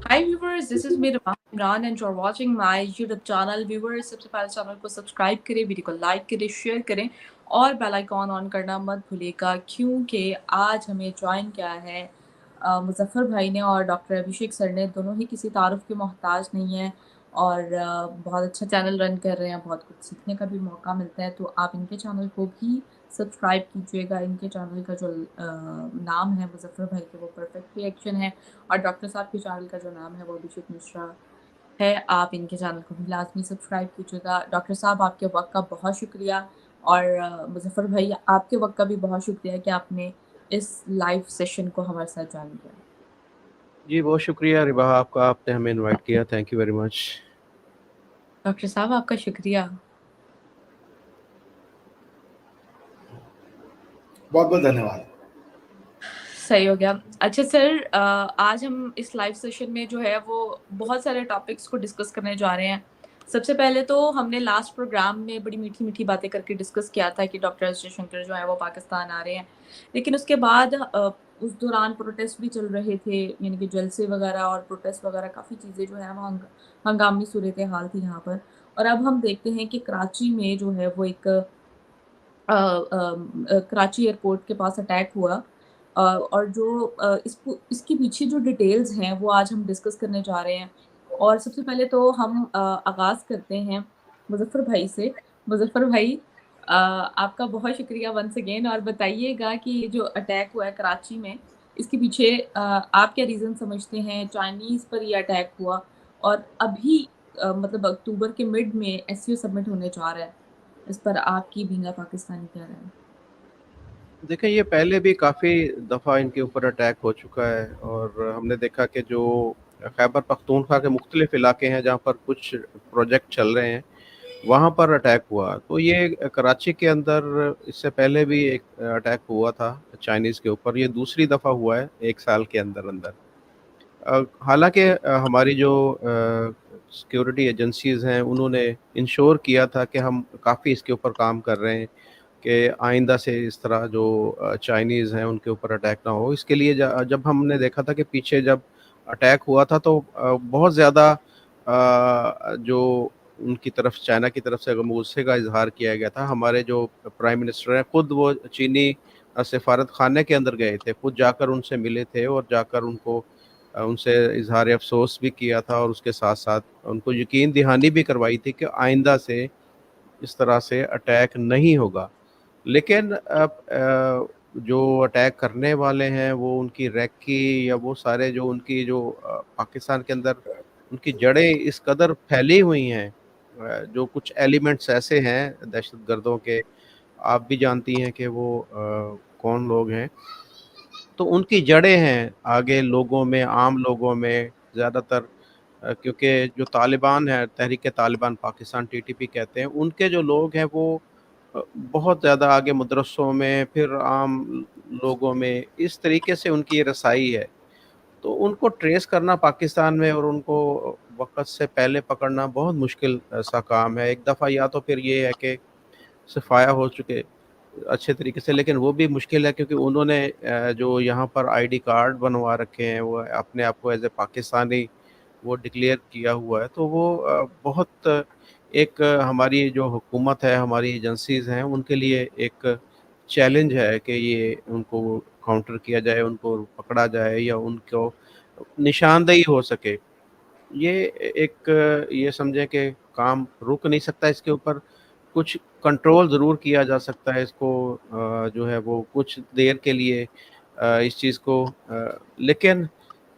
Hi viewers, this is me Rama Imran and you're watching my YouTube channel. Viewers, सबसे पहले channel को subscribe करें, video को like करें, शेयर करें और बेल आइकॉन ऑन करना मत भूलिएगा क्योंकि आज हमें ज्वाइन किया है मुजफ्फर भाई ने और डॉक्टर अभिषेक सर ने। दोनों ही किसी तारुफ के मोहताज नहीं हैं और बहुत अच्छा चैनल रन कर रहे हैं, बहुत कुछ सीखने का भी मौका मिलता है। तो आप इनके चैनल को भी सब्सक्राइब कीजिएगा। इनके चैनल का जो नाम है मुजफ्फर भाई के, वो परफेक्ट रिएक्शन है और डॉक्टर साहब के चैनल का जो नाम है वो अभिषेक मिश्रा है। आप इनके चैनल को भी लाजमी सब्सक्राइब कीजिएगा। डॉक्टर साहब, आपके वक्त का बहुत शुक्रिया और मुजफ्फर भाई, आपके वक्त का भी बहुत शुक्रिया कि आपने इस लाइव सेशन को हमारे साथ ज्वाइन किया। जी, बहुत शुक्रिया रिबा आपका, आपने हमें इनवाइट किया। Thank you very much. Doctor साहब, आपका शुक्रिया। बहुत बहुत धन्यवाद। सही हो गया। अच्छा सर, आज हम इस लाइव सेशन में जो है वो बहुत सारे टॉपिक्स को डिस्कस करने जा रहे हैं। सबसे पहले तो हमने लास्ट प्रोग्राम में बड़ी मीठी मीठी बातें करके डिस्कस किया था कि डॉक्टर एस जयशंकर जो है वो पाकिस्तान आ रहे हैं, लेकिन उसके बाद उस दौरान प्रोटेस्ट भी चल रहे थे, यानी कि जलसे वगैरह और प्रोटेस्ट वगैरह काफ़ी चीज़ें जो है वो हंगामी सूरत हाल थी यहाँ पर। और अब हम देखते हैं कि कराची में जो है वो एक कराची एयरपोर्ट के पास अटैक हुआ और जो इसके पीछे जो डिटेल्स हैं वो आज हम डिस्कस करने जा रहे हैं। और सबसे पहले तो हम आगाज़ करते हैं मुजफ्फर भाई से। मुजफ्फर भाई, आपका बहुत शुक्रिया वंस अगेन, और बताइएगा कि ये जो अटैक हुआ है कराची में, इसके पीछे आप क्या रीज़न समझते हैं? चाइनीज़ पर ये अटैक हुआ और अभी मतलब अक्टूबर के मिड में एससीओ सबमिट होने जा रहा है, इस पर आपकी बींगा पाकिस्तानी क्या राय है? देखें, ये पहले भी काफ़ी दफ़ा इनके ऊपर अटैक हो चुका है और हमने देखा कि जो खैबर पख्तूनख्वा के मुख्तलिफ इलाके हैं जहाँ पर कुछ प्रोजेक्ट चल रहे हैं, वहाँ पर अटैक हुआ। तो ये कराची के अंदर इससे पहले भी एक अटैक हुआ था चाइनीज़ के ऊपर। ये दूसरी दफ़ा हुआ है 1 साल के अंदर अंदर। हालांकि हमारी जो सिक्योरिटी एजेंसीज़ हैं, उन्होंने इंश्योर किया था कि हम काफ़ी इसके ऊपर काम कर रहे हैं कि आइंदा से इस तरह जो चाइनीज़ हैं उनके ऊपर अटैक ना हो। इसके लिए जब हमने देखा था कि पीछे जब अटैक हुआ था तो बहुत ज़्यादा जो उनकी तरफ, चाइना की तरफ से गुस्से का इजहार किया गया था। हमारे जो प्राइम मिनिस्टर हैं, खुद वो चीनी सफारत खाने के अंदर गए थे, खुद जाकर उनसे मिले थे और जाकर उनको उनसे इजहार अफसोस भी किया था और उसके साथ साथ उनको यकीन दहानी भी करवाई थी कि आइंदा से इस तरह से अटैक नहीं होगा। लेकिन अब जो अटैक करने वाले हैं वो उनकी रैकी या वो सारे जो उनकी जो पाकिस्तान के अंदर उनकी जड़ें इस कदर फैली हुई हैं। जो कुछ एलिमेंट्स ऐसे हैं दहशतगर्दों के, आप भी जानती हैं कि वो कौन लोग हैं। तो उनकी जड़ें हैं आगे लोगों में, आम लोगों में ज़्यादातर। क्योंकि जो तालिबान है, तहरीक-ए-तालिबान पाकिस्तान टीटीपी कहते हैं, उनके जो लोग हैं वो बहुत ज़्यादा आगे मदरसों में, फिर आम लोगों में, इस तरीके से उनकी रसाई है। तो उनको ट्रेस करना पाकिस्तान में और उनको वक़्त से पहले पकड़ना बहुत मुश्किल सा काम है। एक दफ़ा या तो फिर ये है कि सफाया हो चुके अच्छे तरीके से, लेकिन वो भी मुश्किल है क्योंकि उन्होंने जो यहाँ पर आईडी कार्ड बनवा रखे हैं, वो अपने आप को एज़ ए पाकिस्तानी वो डिक्लेयर किया हुआ है। तो वो बहुत एक हमारी जो हुकूमत है, हमारी एजेंसीज़ हैं, उनके लिए एक चैलेंज है कि ये उनको काउंटर किया जाए, उनको पकड़ा जाए या उनको निशानदेही हो सके। ये ये समझें कि काम रुक नहीं सकता, इसके ऊपर कुछ कंट्रोल ज़रूर किया जा सकता है। इसको जो है वो कुछ देर के लिए इस चीज़ को लेकिन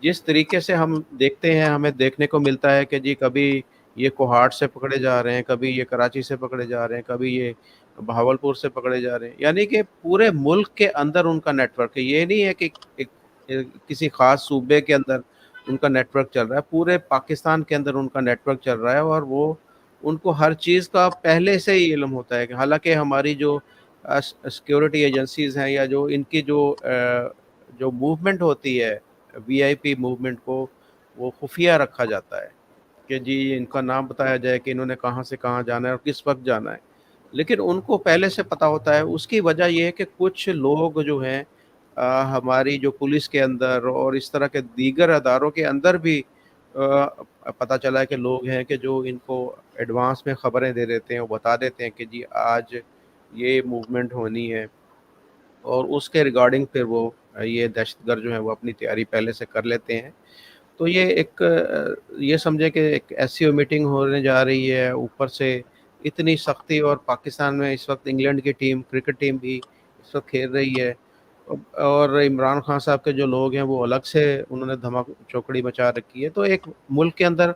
जिस तरीके से हम देखते हैं, हमें देखने को मिलता है कि जी कभी ये कोहाट से पकड़े जा रहे हैं, कभी ये कराची से पकड़े जा रहे हैं, कभी ये बहावलपुर से पकड़े जा रहे हैं। यानी कि पूरे मुल्क के अंदर उनका नेटवर्क है। ये नहीं है कि किसी ख़ास सूबे के अंदर उनका नेटवर्क चल रहा है, पूरे पाकिस्तान के अंदर उनका नेटवर्क चल रहा है और वो उनको हर चीज़ का पहले से ही इल्म होता है। कि हालाँकि हमारी जो सिक्योरिटी एजेंसीज़ हैं या जो इनकी जो मूवमेंट होती है, वीआईपी मूवमेंट को वो खुफिया रखा जाता है कि जी इनका नाम बताया जाए कि इन्होंने कहाँ से कहाँ जाना है और किस वक़्त जाना है। लेकिन उनको पहले से पता होता है। उसकी वजह ये है कि कुछ लोग जो हैं हमारी जो पुलिस के अंदर और इस तरह के दीगर अदारों के अंदर भी पता चला है कि लोग हैं कि जो इनको एडवांस में खबरें दे देते हैं, वो बता देते हैं कि जी आज ये मूवमेंट होनी है, और उसके रिगार्डिंग फिर वो ये दहशतगर्द जो है वो अपनी तैयारी पहले से कर लेते हैं। तो ये एक ये समझे कि एक एससीओ मीटिंग होने जा रही है, ऊपर से इतनी सख्ती, और पाकिस्तान में इस वक्त इंग्लैंड की टीम, क्रिकेट टीम भी इस वक्त खेल रही है, और इमरान खान साहब के जो लोग हैं वो अलग से उन्होंने धमाक चौकड़ी मचा रखी है। तो एक मुल्क के अंदर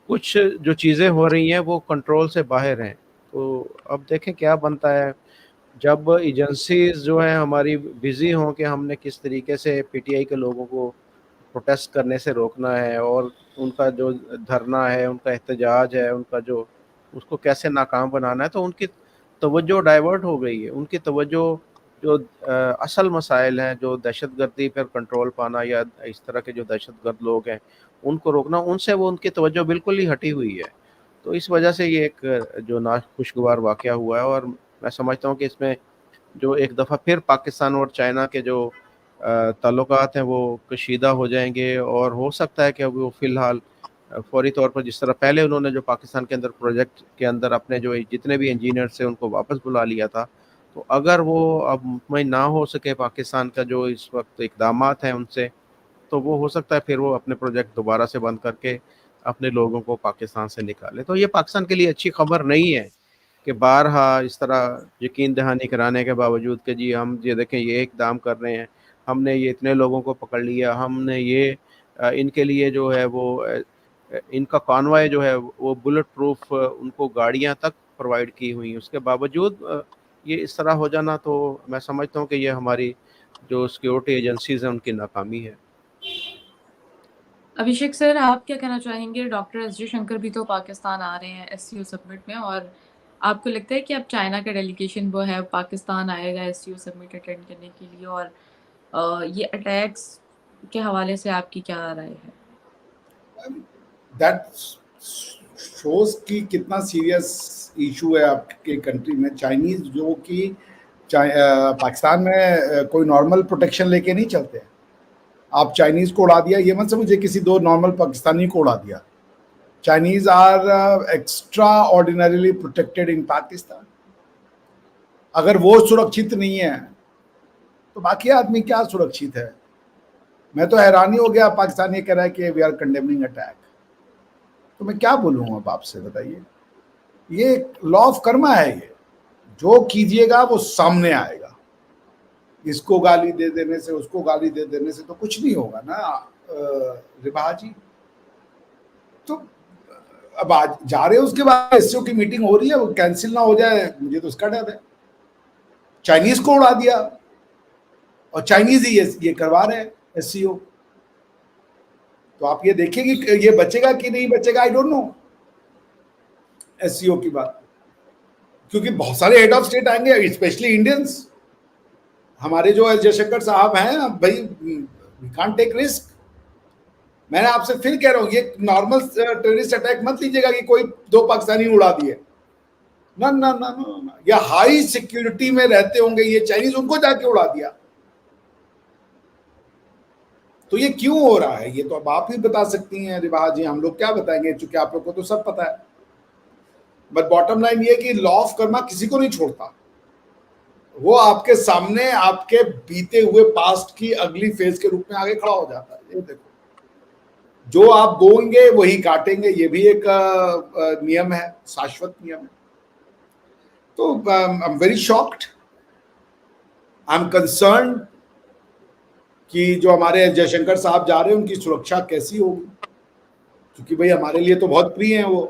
कुछ जो चीज़ें हो रही हैं वो कंट्रोल से बाहर हैं। तो अब देखें क्या बनता है, जब एजेंसीज जो हैं हमारी बिजी हों कि हमने किस तरीके से पीटीआई के लोगों को प्रोटेस्ट करने से रोकना है, और उनका जो धरना है, उनका एहतजाज है, उनका जो उसको कैसे नाकाम बनाना है, तो उनकी तवज्जो डाइवर्ट हो गई है। उनकी तवज्जो जो असल मसाइल हैं, जो दहशतगर्दी पर कंट्रोल पाना या इस तरह के जो दहशतगर्द लोग हैं उनको रोकना, उनसे वो उनकी तवज्जो बिल्कुल ही हटी हुई है। तो इस वजह से ये एक जो नाखुशगवार वाक़या हुआ है, और मैं समझता हूँ कि इसमें जो एक दफ़ा फिर पाकिस्तान और चाइना के जो ताल्लुकात हैं वो कशीदा हो जाएँगे, और हो सकता है कि अब वो फ़िलहाल फ़ौरी तौर पर जिस तरह पहले उन्होंने जो पाकिस्तान के अंदर प्रोजेक्ट के अंदर अपने जो जितने भी इंजीनियर्स थे उनको वापस बुला लिया था, तो अगर वो अब मुतमईन ना हो सके पाकिस्तान का जो इस वक़्त इक़दामात हैं उनसे, तो वो हो सकता है फिर वो अपने प्रोजेक्ट दोबारा से बंद करके अपने लोगों को पाकिस्तान से निकाले। तो ये पाकिस्तान के लिए अच्छी खबर नहीं है कि बारहा इस तरह यकीन दहानी कराने के बावजूद कि जी हम ये देखें ये इक़दाम कर रहे हैं, हमने ये इतने लोगों को पकड़ लिया, हमने ये इनके लिए जो है वो इनका कॉन्वॉय जो है वो बुलेट प्रूफ उनको गाड़ियाँ तक प्रोवाइड की हुई हैं। उसके बावजूद ये इस तरह हो जाना, तो मैं समझता हूँ कि ये हमारी जो सिक्योरिटी एजेंसीज़ हैं उनकी नाकामी है। अभिषेक सर, आप क्या कहना चाहेंगे? डॉक्टर एस जयशंकर भी तो पाकिस्तान आ रहे हैं एससीओ समिट में, और आपको लगता है कि अब चाइना का डेलीगेशन वो है पाकिस्तान आएगा एससीओ समिट अटेंड करने के लिए, और ये अटैक्स के हवाले से आपकी क्या राय है? दैट शोज कि कितना सीरियस इशू है आपके कंट्री में। चाइनीज जो कि पाकिस्तान में कोई नॉर्मल प्रोटेक्शन लेके नहीं चलते। आप चाइनीज को उड़ा दिया, ये मत समझिए किसी दो नॉर्मल पाकिस्तानी को उड़ा दिया। Chinese are extra ordinarily protected in Pakistan. अगर वो सुरक्षित नहीं है तो बाकी आदमी क्या सुरक्षित है? मैं तो हैरानी हो गया, पाकिस्तान ये कह रहा है कि वी आर कंडेमनिंग अटैक। तो मैं क्या बोलूँ अब आपसे, बताइए। ये लॉ ऑफ कर्मा है, ये जो कीजिएगा वो सामने आएगा। इसको गाली दे देने से, उसको गाली दे देने से तो कुछ नहीं होगा ना रिबा जी। तो अब आज जा रहे हैं, उसके बाद एससीओ की मीटिंग हो रही है, वो कैंसिल ना हो जाए, मुझे तो उसका डर है। चाइनीज को उड़ा दिया और चाइनीज ही ये करवा रहे हैं एससीओ। तो आप ये देखिए कि ये बचेगा कि नहीं बचेगा, आई डोंट नो एससीओ की बात, क्योंकि बहुत सारे हेड ऑफ स्टेट आएंगे, स्पेशली इंडियंस। हमारे जो एस जयशंकर साहब हैं, भाई वी कांट टेक रिस्क। मैंने आपसे फिर कह रहा हूं, ये नॉर्मल टेररिस्ट अटैक मत लीजिएगा कि कोई दो पाकिस्तानी उड़ा दिए। ना ना ना ना, ये हाई सिक्योरिटी में रहते होंगे ये चाइनीज, उनको जाके उड़ा दिया। तो ये क्यों हो रहा है, ये तो अब आप ही बता सकती हैं रिबा जी, हम लोग क्या बताएंगे, चूंकि आप लोग को तो सब पता है। बट बॉटम लाइन ये कि लॉ ऑफ कर्मा किसी को नहीं छोड़ता। वो आपके सामने आपके बीते हुए पास्ट की अगली फेज के रूप में आगे खड़ा हो जाता है। ये देखो, जो आप बोएंगे वही काटेंगे, ये भी एक नियम है, शाश्वत नियम है। तो I am very shocked, I am concern कि जो हमारे जयशंकर साहब जा रहे हैं उनकी सुरक्षा कैसी होगी, क्योंकि भाई हमारे लिए तो बहुत प्रिय हैं वो।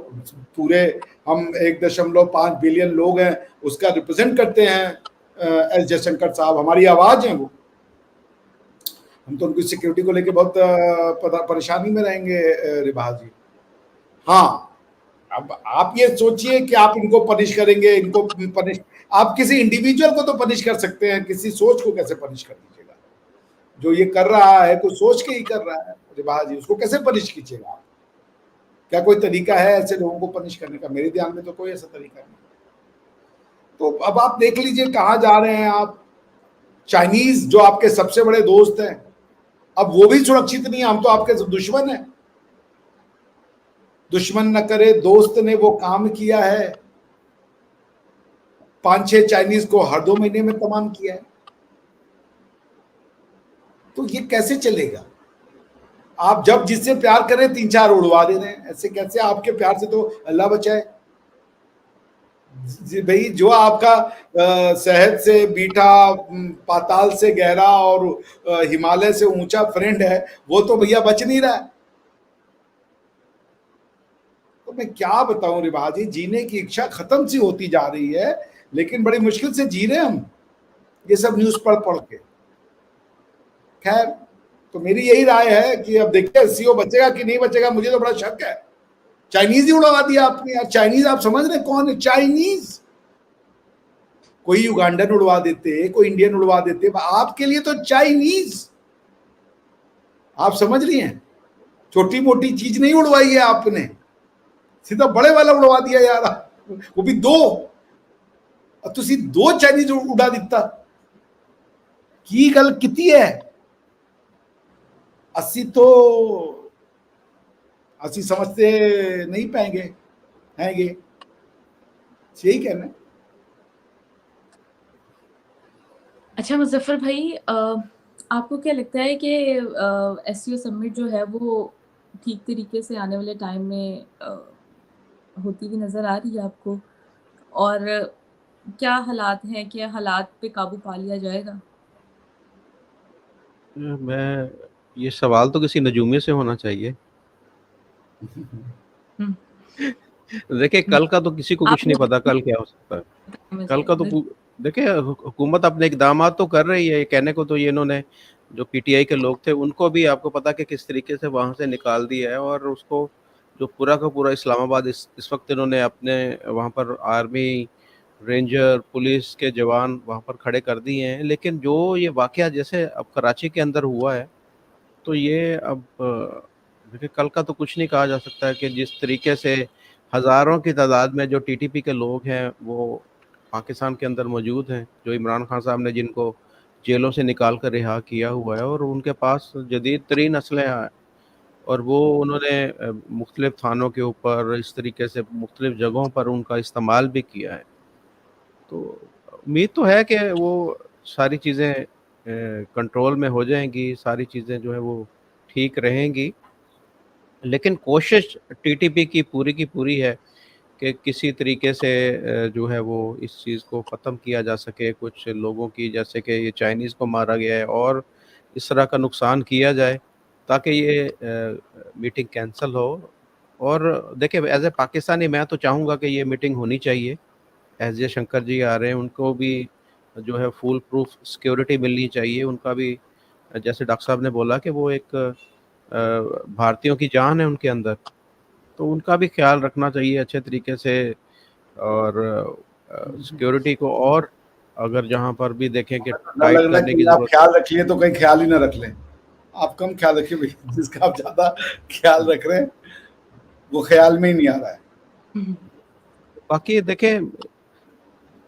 पूरे हम 1.5 बिलियन लोग हैं, उसका रिप्रेजेंट करते हैं एस जयशंकर साहब, हमारी आवाज है वो। हम तो उनकी सिक्योरिटी को लेके बहुत परेशानी में रहेंगे रिबा जी। हाँ, अब आप ये सोचिए कि आप इनको पनिश करेंगे, इनको पनिश, आप किसी इंडिविजुअल को तो पनिश कर सकते हैं, किसी सोच को कैसे पनिश कर दीजिएगा? जो ये कर रहा है कुछ सोच के ही कर रहा है रिबा जी, उसको कैसे पनिश कीजिएगा आप? क्या कोई तरीका है ऐसे लोगों को पनिश करने का? मेरे ध्यान में तो कोई ऐसा तरीका नहीं। तो अब आप देख लीजिए कहाँ जा रहे हैं आप। चाइनीज जो आपके सबसे बड़े दोस्त हैं, अब वो भी सुरक्षित नहीं है, हम तो आपके दुश्मन हैं। दुश्मन न करे दोस्त ने वो काम किया है, 5-6 चाइनीज को हर 2 महीने में तमाम किया है। तो ये कैसे चलेगा? आप जब जिससे प्यार करें 3-4 उड़वा दे रहे हैं, ऐसे कैसे? आपके प्यार से तो अल्लाह बचाए भाई। जो आपका शहद से मीठा, पाताल से गहरा और हिमालय से ऊंचा फ्रेंड है, वो तो भैया बच नहीं रहा है। तो मैं क्या बताऊं रिवाज जी, जीने की इच्छा खत्म सी होती जा रही है, लेकिन बड़ी मुश्किल से जी रहे हम ये सब न्यूज पढ़ पढ़ के। खैर, तो मेरी यही राय है कि अब देखते हैं सीओ बचेगा कि नहीं बचेगा, मुझे तो बड़ा शक है। चाइनीज ही उड़वा दिया आपने यार। चाइनीज आप समझ रहे कौन है? चाइनीज। कोई युगांडन उड़वा देते, कोई इंडियन उड़वा देते, आपके लिए तो चाइनीज। आप समझ रही हैं? छोटी मोटी चीज नहीं उड़वाई है आपने, सीधा बड़े वाला उड़वा दिया यार, वो भी 2। तुसी 2 चाइनीज उड़ा दिता की गल किती है। असी समझते नहीं पाएंगे हैंगे, यही कहना है। अच्छा मुजफ्फर भाई, आपको क्या लगता है कि एससीओ समिट जो है वो ठीक तरीके से आने वाले टाइम में होती हुई नज़र आ रही है आपको? और क्या हालात हैं, क्या हालात पे काबू पा लिया जाएगा? मैं ये सवाल तो किसी नजूमी से होना चाहिए। हम्म, देखिए, कल का तो किसी को कुछ नहीं आपको पता कल क्या हो सकता है। कल का तो बिल्कुल। देखिए, हुकूमत अपने इकदाम तो कर रही है। कहने को तो ये इन्होंने जो पीटीआई के लोग थे उनको भी आपको पता कि किस तरीके से वहां से निकाल दिया है, और उसको जो पूरा का पूरा इस्लामाबाद इस वक्त इन्होंने अपने वहां पर आर्मी, रेंजर, पुलिस के जवान वहां पर खड़े कर दिए हैं। लेकिन जो ये वाकया जैसे अब कराची के अंदर हुआ है, तो ये अब देखिए, कल का तो कुछ नहीं कहा जा सकता है कि जिस तरीके से हज़ारों की तादाद में जो टीटीपी के लोग हैं वो पाकिस्तान के अंदर मौजूद हैं, जो इमरान खान साहब ने जिनको जेलों से निकाल कर रिहा किया हुआ है, और उनके पास जदीद तरीन असलहा है, और वो उन्होंने मुख्तलिफ थानों के ऊपर इस तरीके से मुख्तलिफ जगहों पर उनका इस्तेमाल भी किया है। तो उम्मीद तो है कि वो सारी चीज़ें कंट्रोल में हो जाएंगी, सारी चीज़ें जो है वो ठीक रहेंगी। लेकिन कोशिश टीटीपी की पूरी है कि किसी तरीके से जो है वो इस चीज़ को ख़त्म किया जा सके। कुछ लोगों की, जैसे कि ये चाइनीज़ को मारा गया है, और इस तरह का नुकसान किया जाए ताकि ये मीटिंग कैंसिल हो। और देखिए, एज ए पाकिस्तानी मैं तो चाहूँगा कि ये मीटिंग होनी चाहिए। एस जयशंकर जी आ रहे हैं, उनको भी जो है फुल प्रूफ सिक्योरिटी मिलनी चाहिए। उनका भी, जैसे डॉक्टर साहब ने बोला कि वो एक भारतीयों की जान है उनके अंदर, तो उनका भी ख्याल रखना चाहिए अच्छे तरीके से। और सिक्योरिटी को, और अगर जहाँ पर भी देखें कि ना टाइट लग रहा है करने की कि आप ज़रूरत। ख्याल रख लिए तो कहीं ख्याल ही ना रख लें। आप कम ख्याल रखिए भैया, जिसका आप ज्यादा ख्याल रख रहे हैं वो ख्याल में ही नहीं आ रहा है। बाकी देखें,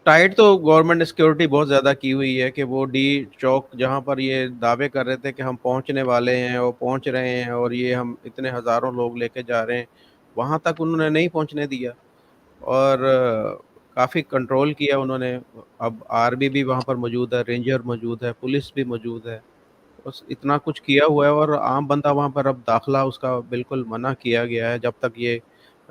टाइट तो गवर्नमेंट ने सिक्योरिटी बहुत ज़्यादा की हुई है कि वो डी चौक जहाँ पर ये दावे कर रहे थे कि हम पहुँचने वाले हैं और पहुँच रहे हैं, और ये हम इतने हज़ारों लोग लेके जा रहे हैं, वहाँ तक उन्होंने नहीं पहुँचने दिया, और काफ़ी कंट्रोल किया उन्होंने। अब आर्मी भी वहाँ पर मौजूद है, रेंजर मौजूद है, पुलिस भी मौजूद है, बस इतना कुछ किया हुआ है। और आम बंदा वहाँ पर अब दाखिला उसका बिल्कुल मना किया गया है जब तक ये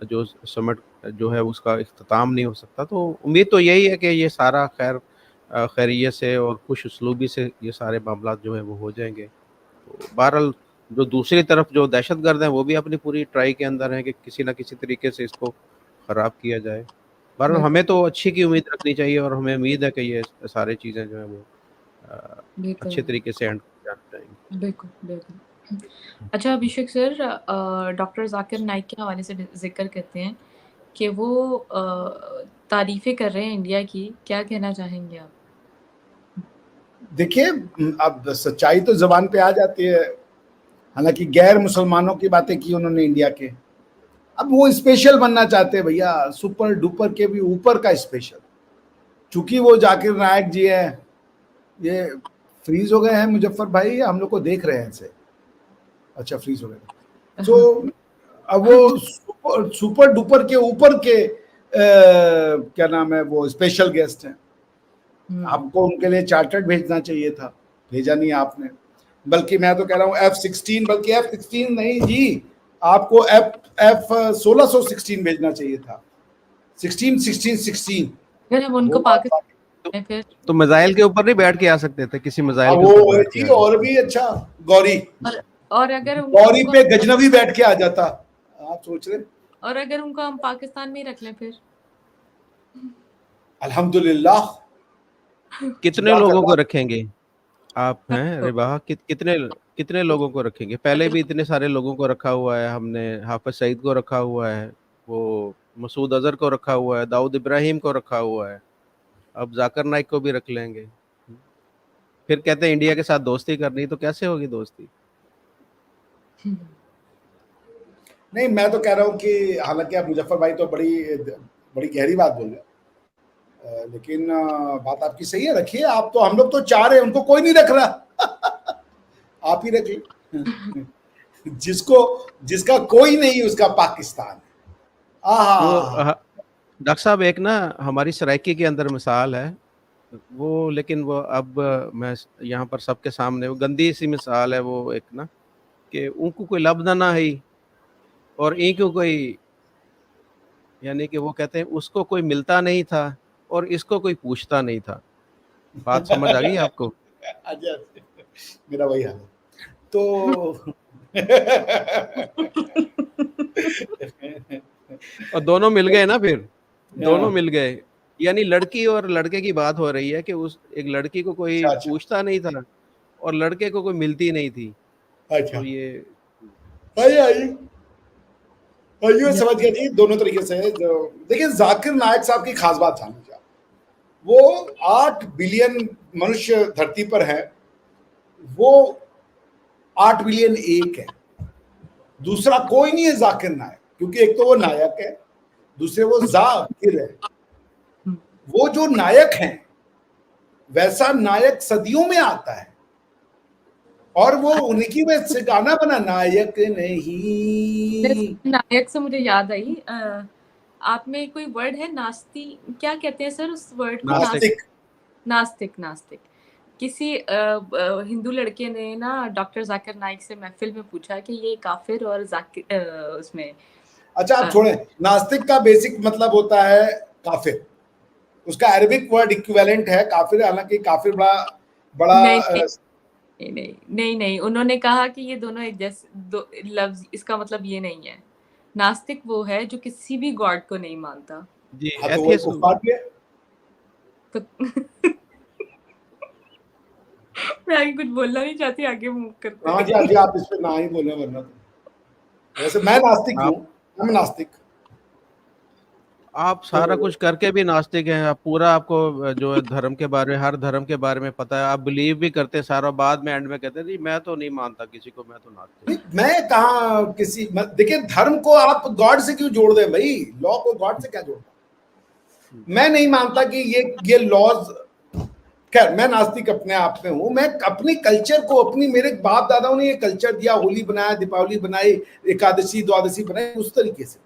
जो समिट जो है उसका इख्तिताम नहीं हो सकता। तो उम्मीद तो यही है कि ये सारा खैरियत से और खुश उसलूबी से ये सारे मामला जो है वो हो जाएंगे। तो बहरहाल, जो दूसरी तरफ जो दहशतगर्द हैं वो भी अपनी पूरी ट्राई के अंदर हैं कि किसी ना किसी तरीके से इसको ख़राब किया जाए। बहरहाल, हमें तो अच्छी की उम्मीद रखनी चाहिए, और हमें उम्मीद है कि ये सारी चीज़ें जो है वो बिल्कुल अच्छे तरीके से एंड जाएंगी। बिल्कुल बिल्कुल। अच्छा अभिषेक सर, डॉक्टर जाकिर नाइक के हवाले से जिक्र करते हैं कि वो तारीफें कर रहे हैं इंडिया की, क्या कहना चाहेंगे आप? देखिए, अब सच्चाई तो जबान पे आ जाती है। हालांकि गैर मुसलमानों की बातें की उन्होंने इंडिया के, अब वो स्पेशल बनना चाहते हैं भैया, सुपर डुपर के भी ऊपर का स्पेशल। चूंकि वो जाकिर नायक जी हैं, ये फ्रीज हो गए हैं मुजफ्फर भाई, हम लोग को देख रहे हैं इनसे। अच्छा, फ्रीज हो गए। तो अब वो सुपर डुपर के ऊपर के क्या नाम है वो स्पेशल गेस्ट हैं। आपको उनके लिए चार्टर्ड भेजना चाहिए था, भेजा नहीं आपने। बल्कि मैं तो कह रहा हूँ F-16, बल्कि F-16 नहीं जी, आपको F-16 भेजना चाहिए था। 16 अगर हम उनको पाकिस्तान में फिर तो मिसाइल के ऊपर नहीं बैठ के आ सकते थे, किसी मिसाइल के वो ऊपर बैठ के जी, आ और भी अच्छा गौरी और अगर गौरी पे गजनवी बैठ के आ जाता, आप सोच रहे। और अगर उनको हम पाकिस्तान में ही रख लें फिर? अल्हम्दुलिल्लाह। कितने लोगों को रखेंगे आप हैं रिबा, कितने कितने लोगों को रखेंगे? पहले भी इतने सारे लोगों को रखा हुआ है हमने, हाफिज सईद को रखा हुआ है, वो मसूद अजहर को रखा हुआ है, दाऊद इब्राहिम को रखा हुआ है, अब जाकिर नाइक को भी रख लेंगे। फिर कहते हैं इंडिया के साथ दोस्ती करनी, तो कैसे होगी दोस्ती? नहीं, मैं तो कह रहा हूँ कि हालांकि आप मुजफ्फर भाई तो बड़ी बड़ी गहरी बात बोल रहे हैं, लेकिन बात आपकी सही है, रखिए आप। तो हम लोग तो चाह रहे हैं, उनको कोई नहीं रख रहा आप ही रख लीजिए जिसका कोई नहीं उसका पाकिस्तान। डॉक्टर साहब, एक ना हमारी सराइकी के अंदर मिसाल है वो, लेकिन वो अब मैं यहाँ पर सबके सामने, वो गंदी सी मिसाल है वो एक ना, कि उनको कोई लब्ध ना है और इनको कोई, यानी कि वो कहते हैं उसको कोई मिलता नहीं था और इसको कोई पूछता नहीं था। बात समझ आ गई आपको? मेरा वही हाल है तो और दोनों मिल गए ना, फिर दोनों मिल गए, यानी लड़की और लड़के की बात हो रही है कि उस एक लड़की को कोई पूछता नहीं था और लड़के को कोई मिलती नहीं थी। अच्छा, तो ये आइए समझ गया जी, दोनों तरीके से। देखिए, जाकिर नायक साहब की खास बात जान लीजिए, वो 8 बिलियन मनुष्य धरती पर है, वो 8 बिलियन एक है, दूसरा कोई नहीं है जाकिर नायक, क्योंकि एक तो वो नायक है, दूसरे वो जाकिर है। वो जो नायक हैं, वैसा नायक सदियों में आता है, और वो उनकी वजह से गाना बना, नायक नहीं। नायक से मुझे याद आई, आप में कोई वर्ड है नास्ती, क्या कहते हैं सर उस वर्ड को? नास्तिक। नास्तिक, नास्तिक। किसी हिंदू लड़के ने ना डॉक्टर जाकिर नाइक से महफिल में पूछा कि ये काफिर और जाकिर उसमें। अच्छा, आप छोड़ें, नास्तिक का बेसिक मतलब होता है काफिर, उसका अरबिक वर्ड इक्विवेलेंट है काफिर। हालांकि काफिर बड़ा नहीं, उन्होंने कहा कि ये दोनों एक जैसे लफ्ज, इसका मतलब ये नहीं है। नास्तिक वो है जो किसी भी गॉड को नहीं मानता जी। तो मैं आगे कुछ बोलना नहीं चाहती, आगे मूव करते हैं। जी, आप इस पे ना ही बोले, वरना वैसे मैं नास्तिक हूँ, हम नास्तिक। आप सारा कुछ करके भी नास्तिक हैं, आप पूरा, आपको जो है धर्म के बारे में, हर धर्म के बारे में पता है, आप बिलीव भी करते सारा, बाद में एंड में कहते हैं जी मैं तो नहीं मानता किसी को, मैं तो नास्तिक। मैं कहा किसी, देखिए धर्म को आप गॉड से क्यों जोड़ दे भाई, लॉ को गॉड से क्या जोड़ता? मैं नहीं मानता कि ये लॉज, खैर मैं नास्तिक अपने आप में हूं। मैं अपनी कल्चर को, अपनी, मेरे बाप दादाओं ने ये कल्चर दिया, होली बनाया, दीपावली बनाई, एकादशी द्वादशी बनाई, उस तरीके से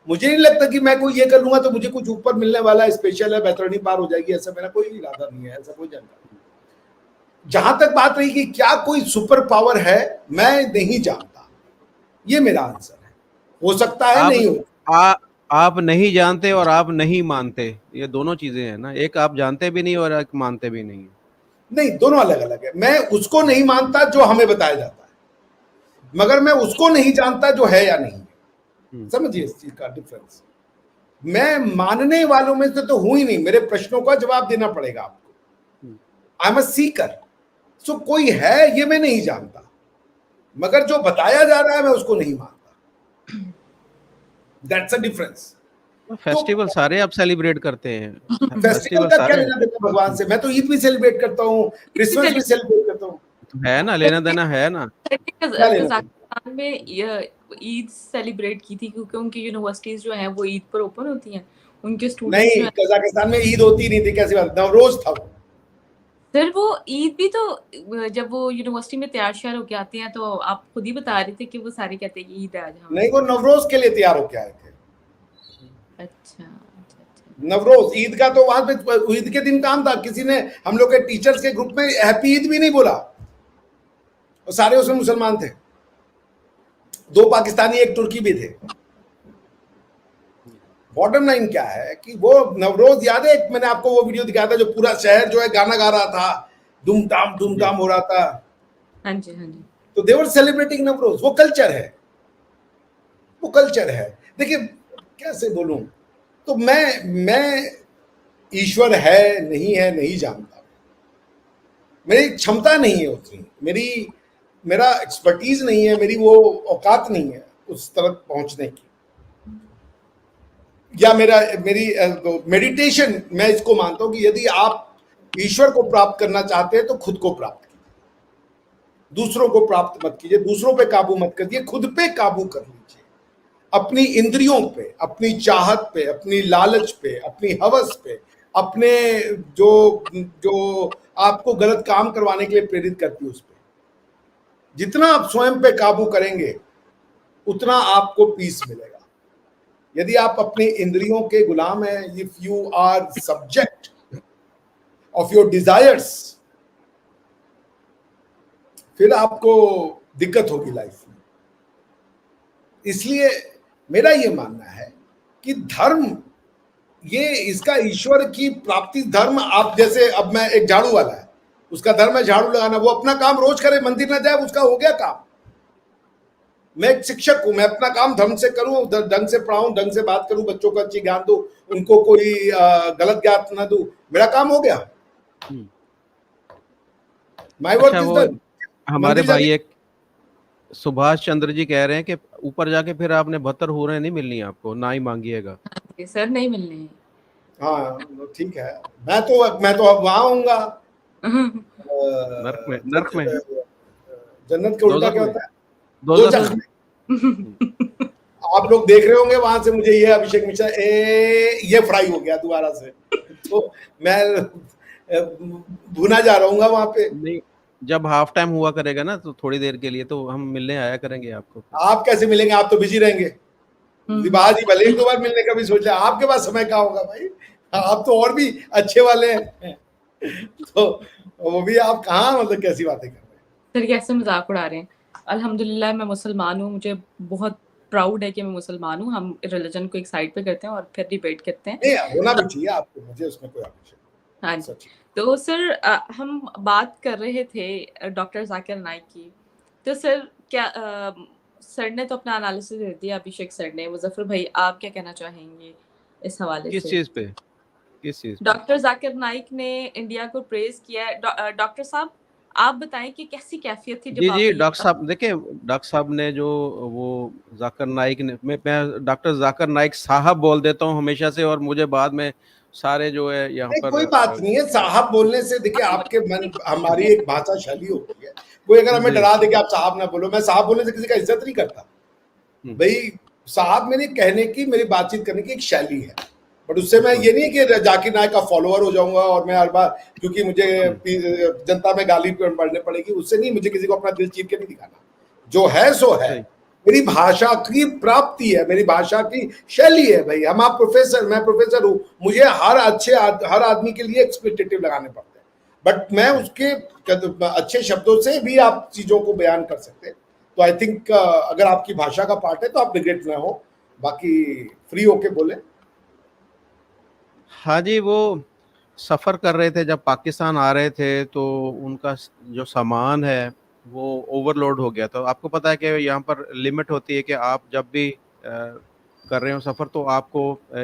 मुझे नहीं लगता कि मैं कोई ये कर लूंगा तो मुझे कुछ ऊपर मिलने वाला है, स्पेशल है, बैतरणी पार हो जाएगी, ऐसा मेरा कोई इरादा नहीं है, ऐसा कोई जानकारी। जहां तक बात रही कि क्या कोई सुपर पावर है, मैं नहीं जानता, ये मेरा आंसर है। हो सकता है, नहीं हो। आप नहीं जानते और आप नहीं मानते, ये दोनों चीजें हैं ना, एक आप जानते भी नहीं और एक मानते भी नहीं। नहीं, दोनों अलग अलग है। मैं उसको नहीं मानता जो हमें बताया जाता है, मगर मैं उसको नहीं जानता जो है या नहीं। समझिए इस चीज का डिफरेंस। मैं मानने वालों में से तो हूं ही नहीं, मेरे प्रश्नों का जवाब देना पड़ेगा आपको। आई एम अ सीकर, सो कोई है ये मैं नहीं जानता, मगर जो बताया जा रहा है मैं उसको नहीं मानता। That's a difference. फेस्टिवल सारे आप सेलिब्रेट करते हैं, फेस्टिवल का क्या लेना देना भगवान से? मैं तो ईद भी सेलिब्रेट करता हूँ, क्रिसमस भी सेलिब्रेट करता हूँ, है ना, लेना देना है ना। कजाकिस्तान में ईद सेलिब्रेट की थी क्योंकि उनकी यूनिवर्सिटीज जो हैं वो ईद पर ओपन होती हैं, उनके स्टूडेंट्स नहीं, कजाकिस्तान में ईद होती नहीं थी, कैसी बात, नवरोज था वो। सर वो ईद भी तो जब वो यूनिवर्सिटी में तैयार श्यार होके आते हैं तो आप खुद ही बता रहे थे कि वो सारे कहते हैं कि ईद है आज हमारी। नहीं, वो नवरोज के लिए तैयार होके आए थे। अच्छा अच्छा अच्छा। नवरोज ईद का तो वहां पे ईद के दिन काम था, किसी ने हम लोग के टीचर्स के ग्रुप में हैप्पी ईद भी नहीं बोला, और सारे उसमें मुसलमान थे, 2 पाकिस्तानी एक तुर्की भी थे। बॉटम लाइन क्या है कि वो नवरोज याद है, एक मैंने आपको वो वीडियो दिखाया था जो पूरा शहर जो है गाना गा रहा था, धूम हो रहा था। हाँ जी हाँ जी। तो दे वर सेलिब्रेटिंग नवरोज। वो कल्चर है, वो कल्चर है। देखिए कैसे बोलूं, तो मैं ईश्वर है नहीं जानता, मेरी क्षमता नहीं है उतनी, मेरा एक्सपर्टीज नहीं है, मेरी वो औकात नहीं है उस तरफ पहुंचने की, या मेरी मेडिटेशन। मैं इसको मानता हूं कि यदि आप ईश्वर को प्राप्त करना चाहते हैं तो खुद को प्राप्त कीजिए, दूसरों को प्राप्त मत कीजिए, दूसरों पे काबू मत करिए, खुद पे काबू कर लीजिए, अपनी इंद्रियों पे, अपनी चाहत पे, अपनी लालच पे, अपनी हवस पे, अपने जो जो आपको गलत काम करवाने के लिए प्रेरित करती है उस पे। जितना आप स्वयं पे काबू करेंगे उतना आपको पीस मिलेगा। यदि आप अपनी इंद्रियों के गुलाम हैं, if you are subject of your desires, फिर आपको दिक्कत होगी लाइफ में। इसलिए मेरा ये मानना है कि धर्म, ये इसका ईश्वर की प्राप्ति धर्म, आप जैसे अब मैं एक झाड़ू वाला है, उसका धर्म है झाड़ू लगाना, वो अपना काम रोज करे, मंदिर ना जाए, उसका हो गया काम। मैं एक शिक्षक हूं, मैं अपना काम धर्म से करूं, ढंग से पढ़ाऊं, ढंग से बात करूं, बच्चों को अच्छी ज्ञान दूं, उनको कोई गलत ज्ञान ना दूं, मेरा काम हो गया, माय वर्क अच्छा, इज वो डन। हमारे मंदिर भाई जाके, एक सुभाष चंद्र जी कह रहे हैं कि ऊपर जाके फिर आपने 72 हुरें नहीं मिलनी आपको, ना ही मांगिएगा। ये सर नहीं मिलने हैं। हाँ ठीक है, मैं तो अब वहां आऊंगा, नर्क में जन्नत का उल्टा दोजख क्या में होता है, दोजख दोजख में। में। आप लोग देख रहे होंगे वहां से मुझे, ये अभिषेक मिश्रा ये फ्राई हो गया दोबारा से, तो मैं भुना जा रहा हूँ वहां पे। नहीं, जब हाफ टाइम हुआ करेगा ना तो थोड़ी देर के लिए तो हम मिलने आया करेंगे आपको। आप कैसे मिलेंगे, आप तो बिजी रहेंगे। दिबाज जी भले 1-2 बार मिलने का भी सोच लिया, आपके पास समय कहाँ होगा भाई, आप तो और भी अच्छे वाले हैं। तो वो भी आप कहाँ, मतलब कैसी बातें कर रहे हैं। सर कैसे मजाक उड़ा रहे हैं। अल्हम्दुलिल्लाह मैं मुसलमान हूँ, मुझे बहुत प्राउड है कि मैं मुसलमान हूँ। हम रिलीजन को एक साइड पे करते हैं और फिर डिबेट करते हैं। नहीं, होना भी चाहिए आपको, मुझे उसमें कोई हाँ आक्षेप जी। सच। तो सर हम बात कर रहे थे डॉक्टर जाकिर नाइक की। तो सर क्या सर ने तो अपना एनालिसिस दे दिया, अभिषेक सर ने। मुजफ्फर भाई आप क्या कहना चाहेंगे इस हवाले किस से? चीज पे, किस चीज पे? डॉक्टर जाकिर नाइक ने इंडिया को प्रेज किया है। डॉक्टर साहब आप बताएं कि कैसी कैफियत थी जी जब जी, आपने ये डॉक्टर साहब देखिए, डॉक्टर साहब ने जो वो जाकिर नाइक ने, मैं डॉक्टर जाकिर नाइक साहब बोल देता हूँ हमेशा से, और मुझे बाद में सारे जो है यहाँ नहीं, पर कोई बात नहीं है साहब बोलने से। देखिए आपके मन, हमारी एक भाषा शैली होती है, कोई अगर हमें जी। डरा दे कि आप साहब ना बोलो, मैं साहब बोलने से किसी का इज्जत नहीं करता भाई। साहब मेरी कहने की, मेरी बातचीत करने की एक शैली है, बट उससे मैं ये नहीं कि जाकिर नाइक का फॉलोअर हो जाऊंगा और मैं हर बार, क्योंकि मुझे जनता में गाली पढ़ने पड़ेगी, उससे नहीं, मुझे किसी को अपना दिल चीर के नहीं दिखाना। जो है सो है, सही। मेरी भाषा की प्राप्ति है, मेरी भाषा की शैली है भाई। हम आप प्रोफेसर, मैं प्रोफेसर हूँ, मुझे हर आदमी के लिए एक्सपेक्टेटिव लगाने पड़ते हैं, बट मैं उसके अच्छे शब्दों से भी आप चीजों को बयान कर सकते हैं। तो आई थिंक अगर आपकी भाषा का पार्ट है तो आप रिग्रेट ना हो, बाकी फ्री होके बोले। हाँ जी, वो सफ़र कर रहे थे जब पाकिस्तान आ रहे थे, तो उनका जो सामान है वो ओवरलोड हो गया था। आपको पता है कि यहाँ पर लिमिट होती है कि आप जब भी कर रहे हो सफ़र तो आपको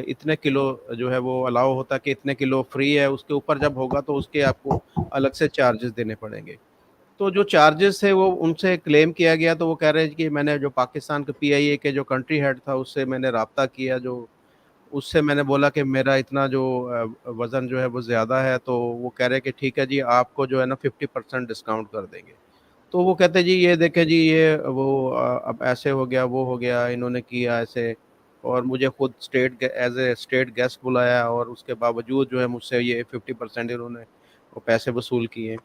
इतने किलो जो है वो अलाउ होता है कि इतने किलो फ्री है, उसके ऊपर जब होगा तो उसके आपको अलग से चार्जेस देने पड़ेंगे। तो जो चार्जेस थे वो उनसे क्लेम किया गया, तो वो कह रहे हैं कि मैंने जो पाकिस्तान के पीआईए के जो कंट्री हेड था उससे मैंने राब्ता किया, जो उससे मैंने बोला कि मेरा इतना जो वज़न जो है वो ज़्यादा है, तो वो कह रहे हैं कि ठीक है जी, आपको जो है ना 50% डिस्काउंट कर देंगे। तो वो कहते जी ये देखें जी, ये वो अब ऐसे हो गया, वो हो गया, इन्होंने किया ऐसे, और मुझे खुद state as a state guest बुलाया, और उसके बावजूद जो है मुझसे ये 50% इन्होंने और पैसे वसूल किए।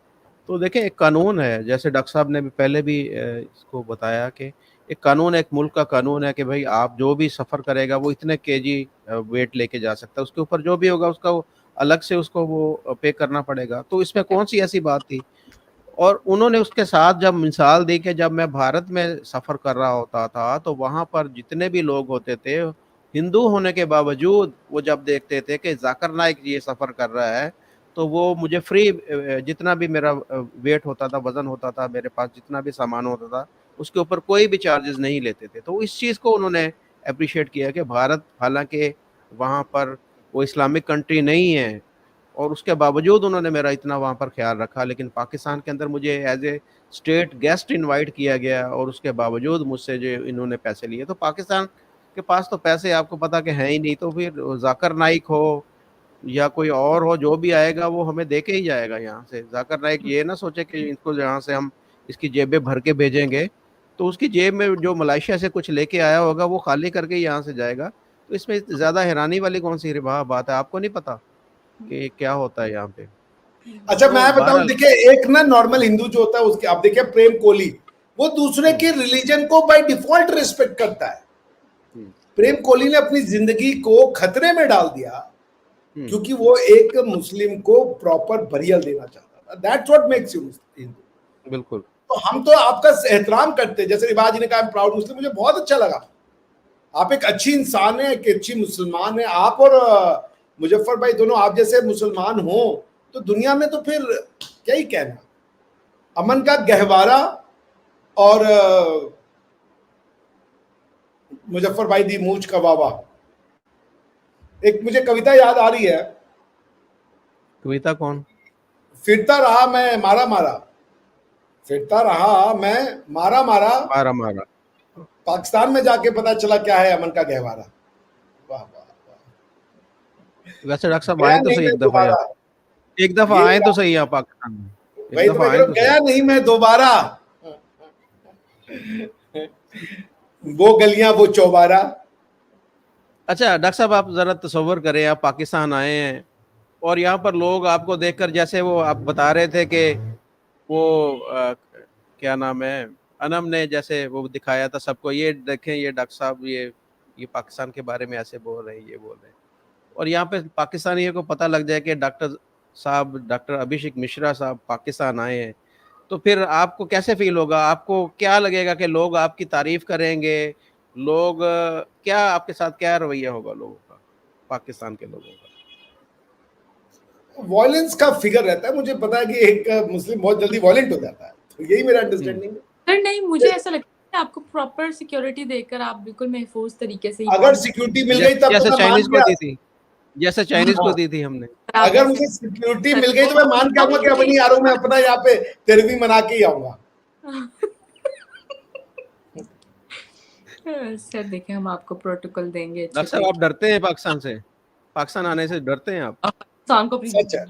तो देखें, एक कानून है, जैसे डॉक्टर साहब ने भी पहले भी इसको बताया कि एक कानून है, एक मुल्क का कानून है कि भाई आप जो भी सफ़र करेगा वो इतने केजी वेट लेके जा सकता है, उसके ऊपर जो भी होगा उसका वो अलग से उसको वो पे करना पड़ेगा। तो इसमें कौन सी ऐसी बात थी? और उन्होंने उसके साथ जब मिसाल दी कि जब मैं भारत में सफ़र कर रहा होता था तो वहाँ पर जितने भी लोग होते थे, हिंदू होने के बावजूद वो जब देखते थे कि जाकिर नाइक ये सफ़र कर रहा है, तो वो मुझे फ्री जितना भी मेरा वेट होता था, वज़न होता था, मेरे पास जितना भी सामान होता था, उसके ऊपर कोई भी चार्जेस नहीं लेते थे। तो इस चीज़ को उन्होंने एप्रिशिएट किया कि भारत, हालांकि वहाँ पर वो इस्लामिक कंट्री नहीं है और उसके बावजूद उन्होंने मेरा इतना वहाँ पर ख्याल रखा, लेकिन पाकिस्तान के अंदर मुझे as a state guest invite किया गया और उसके बावजूद मुझसे जो इन्होंने पैसे लिए। तो पाकिस्तान के पास तो पैसे आपको पता कि हैं ही नहीं, तो फिर जाकिर नाइक हो या कोई और हो, जो भी आएगा वो हमें दे के ही जाएगा यहाँ से। जाकिर नाइक ये ना सोचे कि इनको यहाँ से हम इसकी जेबें भर के भेजेंगे, तो उसकी जेब में जो मलेशिया से कुछ लेके आया होगा वो खाली करके यहाँ से जाएगा। तो इसमें ज़्यादा हैरानी वाली कौन सी बात है? आपको नहीं पता कि क्या होता है यहाँ पे? अच्छा, तो मैं बताऊं, बहरहाल देखिए एक ना नॉर्मल हिंदू जो होता है उसके, आप देखिए प्रेम कोहली, वो दूसरे के रिलीजन को बाय डिफॉल्ट रिस्पेक्ट करता है। प्रेम कोहली ने अपनी जिंदगी को खतरे में डाल दिया क्योंकि वो एक मुस्लिम को प्रॉपर बरियल देना चाहता था। That's what makes you Hindu. बिल्कुल। तो हम तो आपका एहतराम करते हैं, जैसे रिवाज जी ने कहा प्राउड मुस्लिम, मुझे बहुत अच्छा लगा। आप एक अच्छी इंसान है, एक अच्छी मुसलमान है। आप और मुजफ्फर भाई दोनों आप जैसे मुसलमान हो तो दुनिया में तो फिर क्या ही कहना। अमन का गहवारा और मुजफ्फर भाई दी मूंछ का वावा। एक मुझे कविता याद आ रही है। कविता कौन? फिरता रहा मैं मारा मारा, फिरता रहा मैं मारा मारा, मारा मारा। पाकिस्तान में जाके पता चला क्या है अमन का गहवारा। वाह वाह वाह। वैसे डॉक्टर साहब गया आए तो नहीं सही मैं एक दफा यहाँ, दोबारा, एक दफा ये आए तो सही यहाँ पाकिस्तान में, एक वही तो दफा मैं कह आए रहा हूं, तो गया सही। नहीं मैं दोबारा, वो गलियां वो चौबारा। अच्छा डॉक्टर साहब, आप जरा तसव्वुर करें, आप पाकिस्तान आए हैं और यहाँ पर लोग आपको देखकर, जैसे वो आप बता रहे थे कि वो क्या नाम है, अनम ने जैसे वो दिखाया था सबको, ये देखें ये डॉक्टर साहब ये पाकिस्तान के बारे में ऐसे बोल रहे हैं, ये बोल रहे हैं। और यहाँ पे पाकिस्तानियों को पता लग जाए कि डॉक्टर साहब, डॉक्टर अभिषेक मिश्रा साहब पाकिस्तान आए हैं, तो फिर आपको कैसे फील होगा? आपको क्या लगेगा कि लोग आपकी तारीफ करेंगे? लोग क्या आपके साथ क्या रवैया होगा लोगों का, पाकिस्तान के लोगों का? वॉयलेंस का फिगर रहता है, मुझे पता है कि एक मुस्लिम बहुत जल्दी वॉयलेंट हो जाता है, तो यही मेरा अंडरस्टैंडिंग है। सर नहीं, मुझे ऐसा लगता है कि आपको प्रॉपर सिक्योरिटी देकर आप बिल्कुल महफूज तरीके से ही अगर सिक्योरिटी मिल गई तब तो जैसे मैं मान चाइनीज को गया। दी थी, जैसे चाइनीज को हाँ, दी थी हमने। आप अगर ऐसे मुझे सिक्योरिटी मिल गई तो मैं मान के आऊंगा कि अब नहीं आ रहा हूं, मैं सर अपना यहाँ पे तेरहवीं मना के ही आऊंगा। देखें, हम आपको प्रोटोकॉल देंगे अच्छे डॉक्टर साहब, आप डरते हैं पाकिस्तान से? पाकिस्तान आने से डरते हैं आप? पाकिस्तान को अपनी सच है।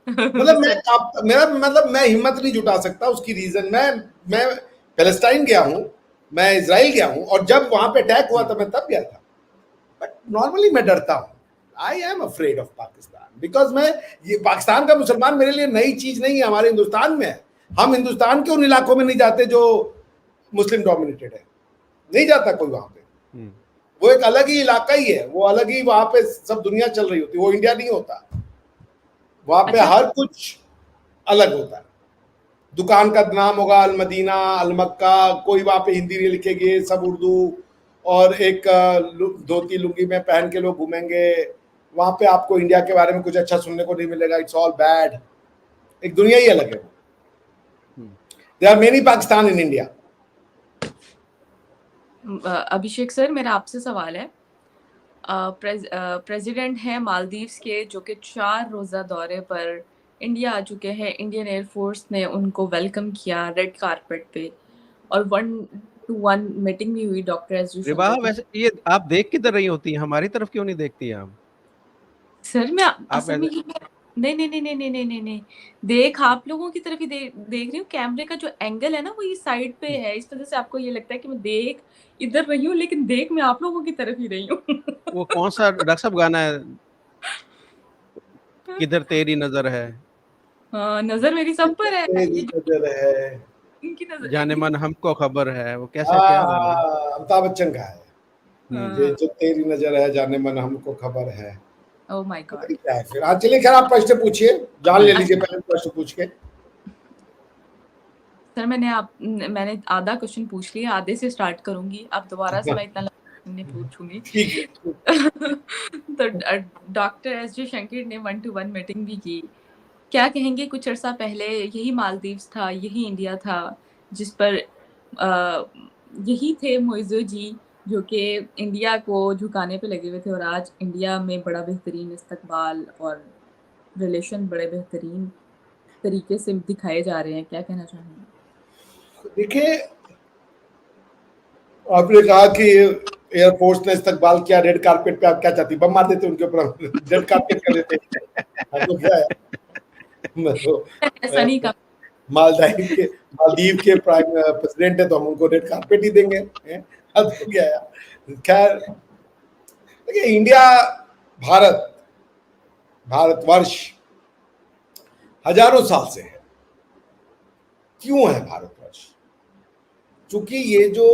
मतलब मेरा मतलब मैं हिम्मत नहीं जुटा सकता, उसकी रीजन मैं पैलेस्टाइन गया हूँ, मैं इजराइल गया हूँ, और जब वहां पे अटैक हुआ था मैं तब गया था। बट नॉर्मली मैं डरता हूँ। I am afraid of Pakistan because मैं, ये पाकिस्तान का मुसलमान मेरे लिए नई चीज नहीं है, हमारे हिंदुस्तान में है। हम हिंदुस्तान के उन इलाकों में नहीं जाते जो मुस्लिम डोमिनेटेड है, नहीं जाता कोई वहां पे। वो एक अलग ही इलाका ही है, वो अलग ही, वहां पे सब दुनिया चल रही होती है, वो इंडिया नहीं होता। वहां पे हर कुछ अलग होता है। दुकान का नाम होगा अल मदीना, अल मक्का, कोई वहां पे हिंदी नहीं लिखेगी, सब उर्दू, और एक धोती लुंगी में पहन के लोग घूमेंगे। वहां पे आपको इंडिया के बारे में कुछ अच्छा सुनने को नहीं मिलेगा, इट्स ऑल बैड। एक दुनिया ही अलग है वो। There are many Pakistan in India. Abhishek sir, मेरा आपसे सवाल है। प्रेसिडेंट हैं मालदीव्स के, जो कि 4 रोज़ा दौरे पर इंडिया आ चुके हैं। इंडियन एयरफोर्स ने उनको वेलकम किया रेड कारपेट पे, और 1-to-1 मीटिंग भी हुई डॉक्टर एस रिवाह, जयशंकर की। वैसे ये आप देख किधर रही होती हैं, हमारी तरफ क्यों नहीं देखती हैं आप? सर मैं आप असल में नहीं नहीं नहीं नहीं नहीं नहीं नहीं नहीं, देख आप लोगों की तरफ ही देख रही हूँ। कैमरे का जो एंगल है ना, वो ये साइड पे है, इस वजह से आपको ये लगता है कि मैं देख इधर रही हूँ, लेकिन देख मैं आप लोगों की तरफ ही रही हूँ। वो कौन सा डॉक्टर साहब गाना है, किधर तेरी नजर है? नजर मेरी सब पर है, तेरी ये नजर है, इनकी नजर जाने मन हमको खबर है, वो कैसे हाँ क्या गाना है? अमिताभ बच्चन का है, ये हाँ, जो तेरी नजर है जाने मन हमको खबर है। ओ माय पता गॉड। नहीं क्या है फिर। हाँ चलिए खैर, आप प्रश्न पूछिए, जान ले लीजिए अच्छा पहले प्रश्न पूछ के। सर, मैंने आधा क्वेश्चन पूछ लिया, आधे से स्टार्ट करूंगी, अब दोबारा से मैं इतना लंबा नहीं पूछूंगी। ठीक है, तो डॉक्टर एस जे शंकर ने 1-to-1 मीटिंग भी की। क्या कहेंगे, कुछ अर्सा पहले यही मालदीव्स था, यही इंडिया था, जिस पर यही थे मोइज़ो जी जो कि इंडिया को झुकाने पे लगे हुए थे, और आज इंडिया में बड़ा बेहतरीन इस्तकबाल और रिलेशन बड़े बेहतरीन तरीके से दिखाए जा रहे हैं। क्या कहना चाहेंगे? देखिए आपने कहा कि एयरफोर्स ने इस्तकबाल किया, रेड कारपेट पे आप क्या चाहती, बम मार देते उनके ऊपर, रेड कारपेट कर देते। हाँ, तो क्या है, ऐसा नहीं कहा। मालदीव के प्राइम प्रेसिडेंट है तो हम उनको रेड कारपेट ही देंगे, हद हो गया यार। खैर देखिए, इंडिया, भारत, भारतवर्ष हजारों साल से है। क्यों है भारतवर्ष? क्योंकि ये जो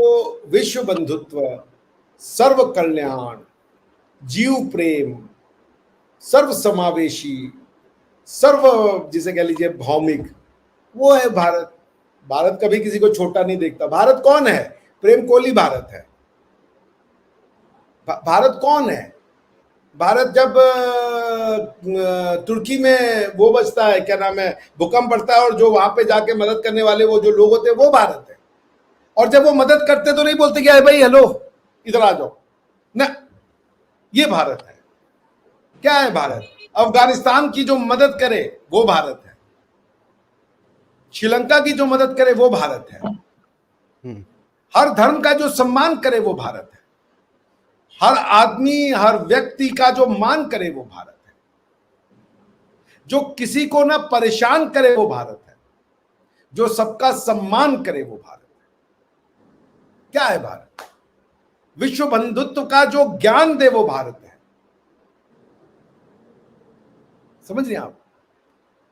विश्व बंधुत्व, सर्व कल्याण, जीव प्रेम, सर्व समावेशी, सर्व जिसे कह लीजिए भौमिक, वो है भारत। भारत कभी किसी को छोटा नहीं देखता। भारत कौन है? प्रेम कोहली भारत है। भारत कौन है? भारत जब तुर्की में वो बचता है, क्या नाम है, भूकंप पड़ता है, और जो वहां पे जाके मदद करने वाले वो जो लोग होते हैं, वो भारत है। और जब वो मदद करते तो नहीं बोलते कि अरे भाई हेलो इधर आ जाओ, ना, ये भारत है। क्या है भारत? अफगानिस्तान की जो मदद करे वो भारत है, श्रीलंका की जो मदद करे वो भारत है, हर धर्म का जो सम्मान करे वो भारत है, हर आदमी, हर व्यक्ति का जो मान करे वो भारत है, जो किसी को ना परेशान करे वो भारत है, जो सबका सम्मान करे वो भारत है। क्या है भारत? विश्व बंधुत्व का जो ज्ञान दे वो भारत है। समझ रहे हैं आप?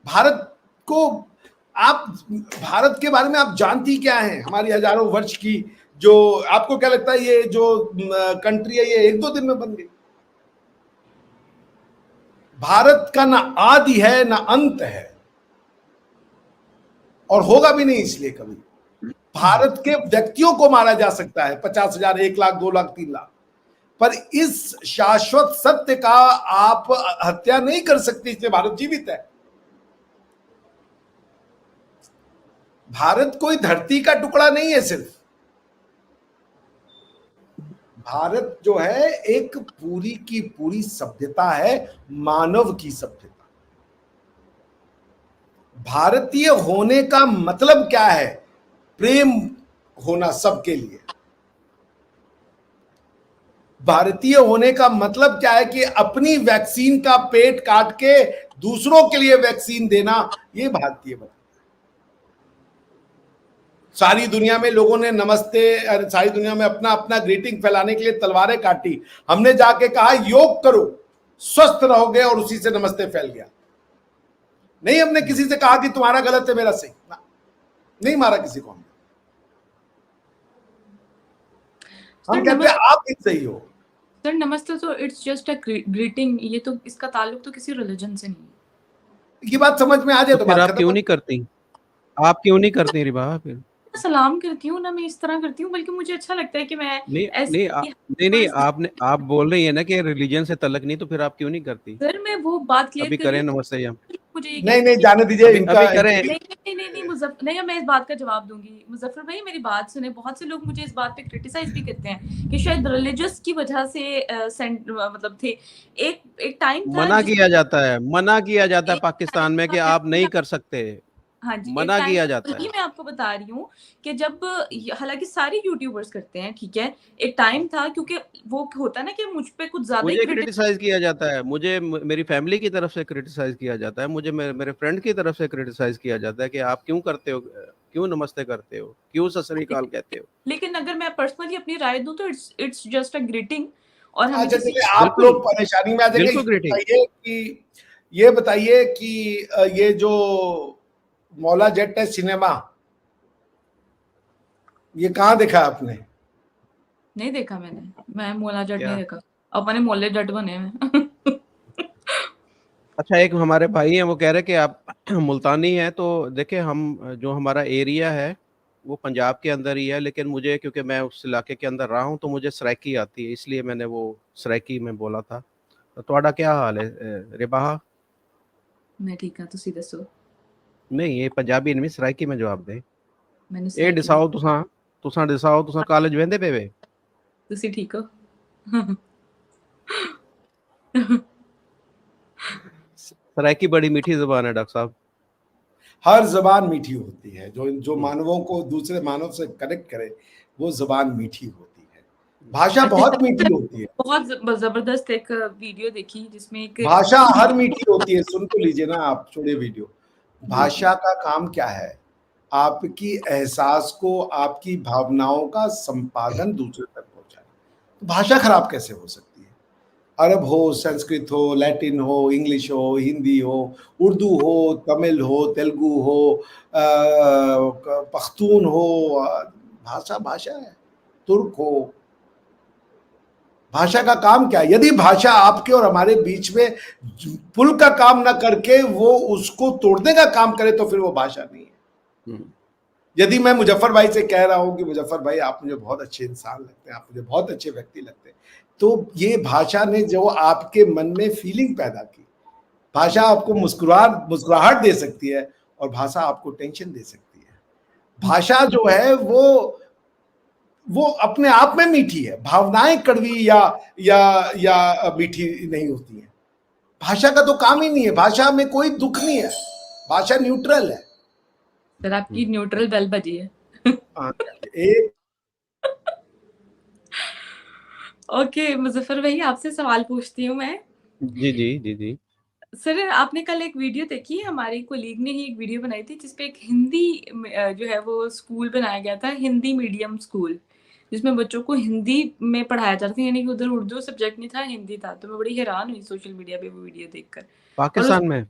भारत को आप, भारत के बारे में आप जानती क्या है? हमारी हजारों वर्ष की जो, आपको क्या लगता है ये जो कंट्री है ये एक दो दिन में बन गई? भारत का ना आदि है ना अंत है, और होगा भी नहीं इसलिए कभी। भारत के व्यक्तियों को मारा जा सकता है, 50,000, 1 लाख, 2 लाख, 3 लाख, पर इस शाश्वत सत्य का आप हत्या नहीं कर सकते, इसलिए भारत जीवित है। भारत कोई धरती का टुकड़ा नहीं है सिर्फ। भारत जो है एक पूरी की पूरी सभ्यता है, मानव की सभ्यता। भारतीय होने का मतलब क्या है? प्रेम होना सबके लिए। भारतीय होने का मतलब क्या है? कि अपनी वैक्सीन का पेट काट के दूसरों के लिए वैक्सीन देना, ये भारतीय बनना। सारी दुनिया में लोगों ने नमस्ते, सारी दुनिया में अपना अपना ग्रीटिंग फैलाने के लिए तलवारें काटी। हमने जाके कहा योग करो, स्वस्थ रहोगे, और उसी से नमस्ते फैल गया। नहीं, हमने किसी से कहा कि तुम्हारा गलत है मेरा सही, नहीं मारा किसी को हमने। हम कहते हैं आप ही सही हो। सर नमस्ते तो इट्स जस्ट अ ग्रीटिंग, ये तो इसका ताल्लुक तो किसी रिलीजन से नहीं। ये बात समझ में आ जाए तो फिर बात आप क्यों नहीं करती? आप क्यों नहीं करती रिबा? फिर सलाम करती हूँ ना, मैं इस तरह करती हूँ, बल्कि मुझे अच्छा लगता है कि मैं नहीं ऐसे नहीं, आप बोल रही है ना कि रिलीजन से तलक नहीं, तो फिर आप क्यों नहीं करती? सर मैं वो बात क्लियर अभी कर रही करें हूँ। नमस्ते या मुझे नहीं जाने दीजिए इनका। अभी करें। नहीं मुजफ्फर, नहीं, मैं इस बात का जवाब दूंगी। मुजफ्फर भाई मेरी बात सुने। बहुत से लोग मुझे इस बात पे क्रिटिसाइज भी करते हैं कि शायद रिलीजियस की वजह से मतलब थे। एक टाइम था मना किया जाता है पाकिस्तान में कि आप नहीं कर सकते। हाँ जी, मना किया जाता है। मैं आपको बता रही हूँ कि जब, हालांकि सारे यूट्यूबर्स करते हैं, ठीक है, एक टाइम था, क्योंकि वो होता है ना कि मुझ पे कुछ ज्यादा मुझे क्रिटिसाइज किया जाता है, मुझे मेरी फैमिली की तरफ से क्रिटिसाइज किया जाता है, मुझे मेरे फ्रेंड की तरफ से क्रिटिसाइज किया जाता है कि आप क्यों करते हो, क्यों नमस्ते करते हो, क्यों सत श्री अकाल कहते हो। लेकिन अगर मैं पर्सनली अपनी राय दूं तो इट्स जस्ट अ ग्रीटिंग। और हमें अच्छा चलिए, आप लोग परेशानी में आ जाएंगे। बिल्कुल ग्रीटिंग। बताइए कि ये बताइए कि ये जो मौला जट है सिनेमा, ये कहाँ देखा आपने? नहीं देखा मैंने, मैं मोला जट नहीं क्या? देखा, अपने मोले जट बने हैं। अच्छा, एक हमारे भाई हैं वो कह रहे कि आप मुल्तानी हैं, तो देखिए हम जो हमारा एरिया है वो पंजाब के अंदर ही है, लेकिन मुझे क्योंकि मैं उस इलाके के अंदर रहा हूँ तो मुझे सराइकी आती है, इसलिए मैंने वो सराइकी में बोला था। तो ਤੁਹਾਡਾ क्या हाल है रिबाहा? मैं ठीक हाँ, तुसी दसो। नहीं, ये पंजाबी नहीं, सराइकी में जवाब दे। मैंने ਇਹ सराइकी ਦਿਸਾਓ तुसां तुसां ਦਿਸਾਓ तुसां कॉलेज वेंदे पे वे? तुसी ठीक हो? सराइकी बड़ी मीठी जुबान है डॉक्टर साहब। हर जबान मीठी होती है, जो जो हम्म, मानवों को दूसरे मानव से कनेक्ट करे वो जबान मीठी होती है। भाषा अच्छा, बहुत मीठी होती है, बहुत जबरदस्त एक वीडियो देखी जिसमें एक भाषा हर मीठी होती है। सुन तो लीजिए ना आप, छोड़िए वीडियो। जी जी भाषा का काम क्या है? आपकी एहसास को, आपकी भावनाओं का संपादन दूसरे तक पहुंचाना। तो भाषा खराब कैसे हो सकती है? अरब हो, संस्कृत हो, लैटिन हो, इंग्लिश हो, हिंदी हो, उर्दू हो, तमिल हो, तेलुगु हो, पख्तून हो, भाषा भाषा है। तुर्क हो, भाषा का काम क्या है? यदि भाषा आपके और हमारे बीच में पुल का काम ना करके वो उसको तोड़ने का काम करे तो फिर वो भाषा नहीं है। हम्म, यदि मैं मुजफ्फर भाई से कह रहा हूं कि मुजफ्फर भाई आप मुझे बहुत अच्छे इंसान लगते हैं, आप मुझे बहुत अच्छे व्यक्ति लगते हैं, तो ये भाषा ने जो आपके मन में फीलिंग पैदा की। भाषा आपको मुस्कुराहट दे सकती है और भाषा आपको टेंशन दे सकती है। भाषा जो है वो अपने आप में मीठी है। भावनाएं कड़वी या मीठी नहीं होती हैं। भाषा का तो काम ही नहीं है, भाषा में कोई दुख नहीं है, भाषा न्यूट्रल है। सर, आपकी न्यूट्रल बेल बजी है। हाँ, एक ओके मुजफ्फर भाई, आपसे सवाल पूछती हूँ मैं। जी जी जी जी। सर, आपने कल एक वीडियो देखी, हमारी कोलीग ने ही एक वीडियो बनाई थी जिसपे एक हिंदी जो है वो स्कूल बनाया गया था, हिंदी मीडियम स्कूल, जिसमें बच्चों को हिंदी में पढ़ाया जाता था, यानी कि उधर उर्दू सब्जेक्ट नहीं था, हिंदी था। तो मैं बड़ी हैरान हुई सोशल मीडिया पे वो वीडियो देखकर। और उस पाकिस्तान में?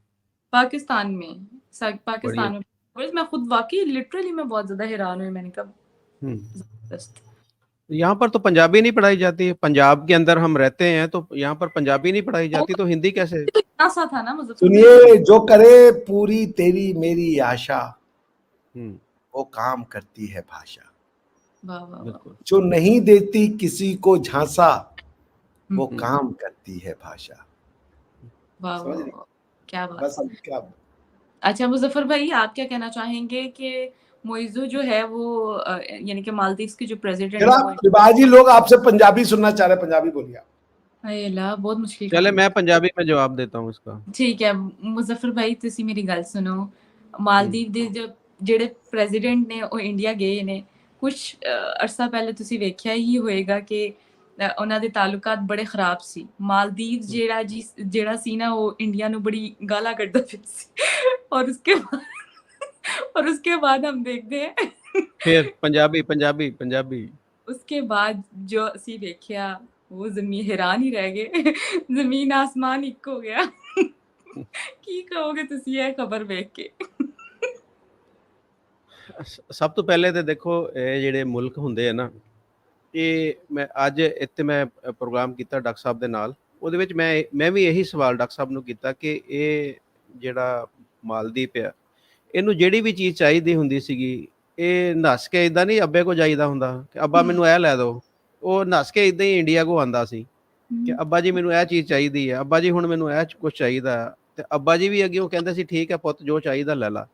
पाकिस्तान में, बढ़िया। पाकिस्तान में, और मैं खुद वाकई लिटरली मैं बहुत ज्यादा हैरान हुई। मैंने कहा हम्म। जबरदस्त। यहाँ पर तो पंजाबी नहीं पढ़ाई जाती है, पंजाब के अंदर हम रहते हैं तो यहाँ पर पंजाबी नहीं पढ़ाई वो जाती, तो हिंदी कैसे? तो इतना सा था ना मुजफ्फर भाई, सुनिए, जो करे पूरी तेरी मेरी आशा, हम्म, वो काम करती है भाषा। वाह वाह वाह। बिल्कुल। जो नहीं देती किसी को झांसा, वो हम्म, काम करती है भाषा। वाह समझ वाह रही? वाह, क्या बात बस है। अब क्या। अच्छा मुजफ्फर भाई, आप क्या कहना चाहेंगे कि मोइज़ू जो है वो यानी कि मालदीव्स के जो फिर प्रेसिडेंट है वो, आप रिवाजी लोग आपसे पंजाबी सुनना चाह रहे हैं, पंजाबी बोलिए आप। हाय अल्लाह, बहुत मुश्किल चले काम है। मैं पंजाबी में जवाब देता हूँ इसका। ठीक है मुजफ्फर भाई, ਤੁਸੀਂ ਮੇਰੀ ਗੱਲ ਸੁਣੋ। हम्म, ਮਾਲਦੀਵ ਦੇ ਜਿਹੜੇ ਪ੍ਰੈਜ਼ੀਡੈਂਟ ਨੇ ਉਹ ਇੰਡੀਆ ਗਏ ਨੇ। ਕੁਝ ਅਰਸਾ ਪਹਿਲੇ ਤੁਸੀਂ ਵੇਖਿਆ ਹੀ ਹੋਏਗਾ ਕਿ ਉਹਨਾਂ ਦੇ ਤਾਲੁਕਾਤ ਬੜੇ ਖਰਾਬ ਸੀ। ਮਾਲਦੀਵ ਜਿਹੜਾ ਸੀ ਨਾ, ਉਹ ਇੰਡੀਆ ਨੂੰ ਬੜੀ ਗਾਲਾਂ ਕੱਢਦਾ ਪਿਆ ਸੀ। और उसके बाद हम देखते हैं फिर पंजाबी पंजाबी पंजाबी। उसके बाद जो ਅਸੀਂ ਵੇਖਿਆ, वो ਜ਼ਮੀਨ हैरान ही रह गए। ਜ਼ਮੀਨ आसमान ਇੱਕ हो गया। ਕੀ ਕਹੋਗੇ ਤੁਸੀਂ ਇਹ ਖਬਰ ਵੇਖ ਕੇ? ਸਭ ਤੋਂ ਪਹਿਲੇ ਤੇ ਦੇਖੋ ਇਹ ਜਿਹੜੇ ਮੁਲਕ ਹੁੰਦੇ ਆ ਨਾ, ਇਹ ਮੈਂ ਅੱਜ ਇੱਥੇ ਮੈਂ ਪ੍ਰੋਗਰਾਮ ਕੀਤਾ ਡਾਕਟਰ ਸਾਹਿਬ ਦੇ ਨਾਲ, ਉਹਦੇ ਵਿੱਚ ਮੈਂ ਵੀ ਇਹੀ ਸਵਾਲ ਡਾਕਟਰ ਸਾਹਿਬ ਨੂੰ ਕੀਤਾ ਕਿ ਇਹ ਜਿਹੜਾ ਮਾਲਦੀਪ ਆ, ਇਹਨੂੰ ਜਿਹੜੀ ਵੀ ਚੀਜ਼ ਚਾਹੀਦੀ ਹੁੰਦੀ ਸੀਗੀ, ਇਹ ਨੱਸ ਕੇ ਇਦਾਂ ਨਹੀਂ ਅੱਬੇ ਕੋ ਜਾਈਦਾ ਹੁੰਦਾ ਕਿ ਅੱਬਾ ਮੈਨੂੰ ਇਹ ਲੈ ਦਿਓ। ਉਹ ਨੱਸ ਕੇ ਇਦਾਂ ਹੀ ਇੰਡੀਆ ਕੋ ਆਉਂਦਾ ਸੀ ਕਿ ਅੱਬਾ ਜੀ ਮੈਨੂੰ ਇਹ ਚੀਜ਼ ਚਾਹੀਦੀ ਹੈ, ਅੱਬਾ ਜੀ ਹੁਣ ਮੈਨੂੰ ਇਹ ਕੁਛ ਚਾਹੀਦਾ, ਤੇ ਅੱਬਾ ਜੀ ਵੀ ਅੱਗੇ ਉਹ ਕਹਿੰਦੇ ਸੀ ਠੀਕ ਹੈ ਪੁੱਤ ਜੋ ਚਾਹੀਦਾ ਲੈ ਲਾ।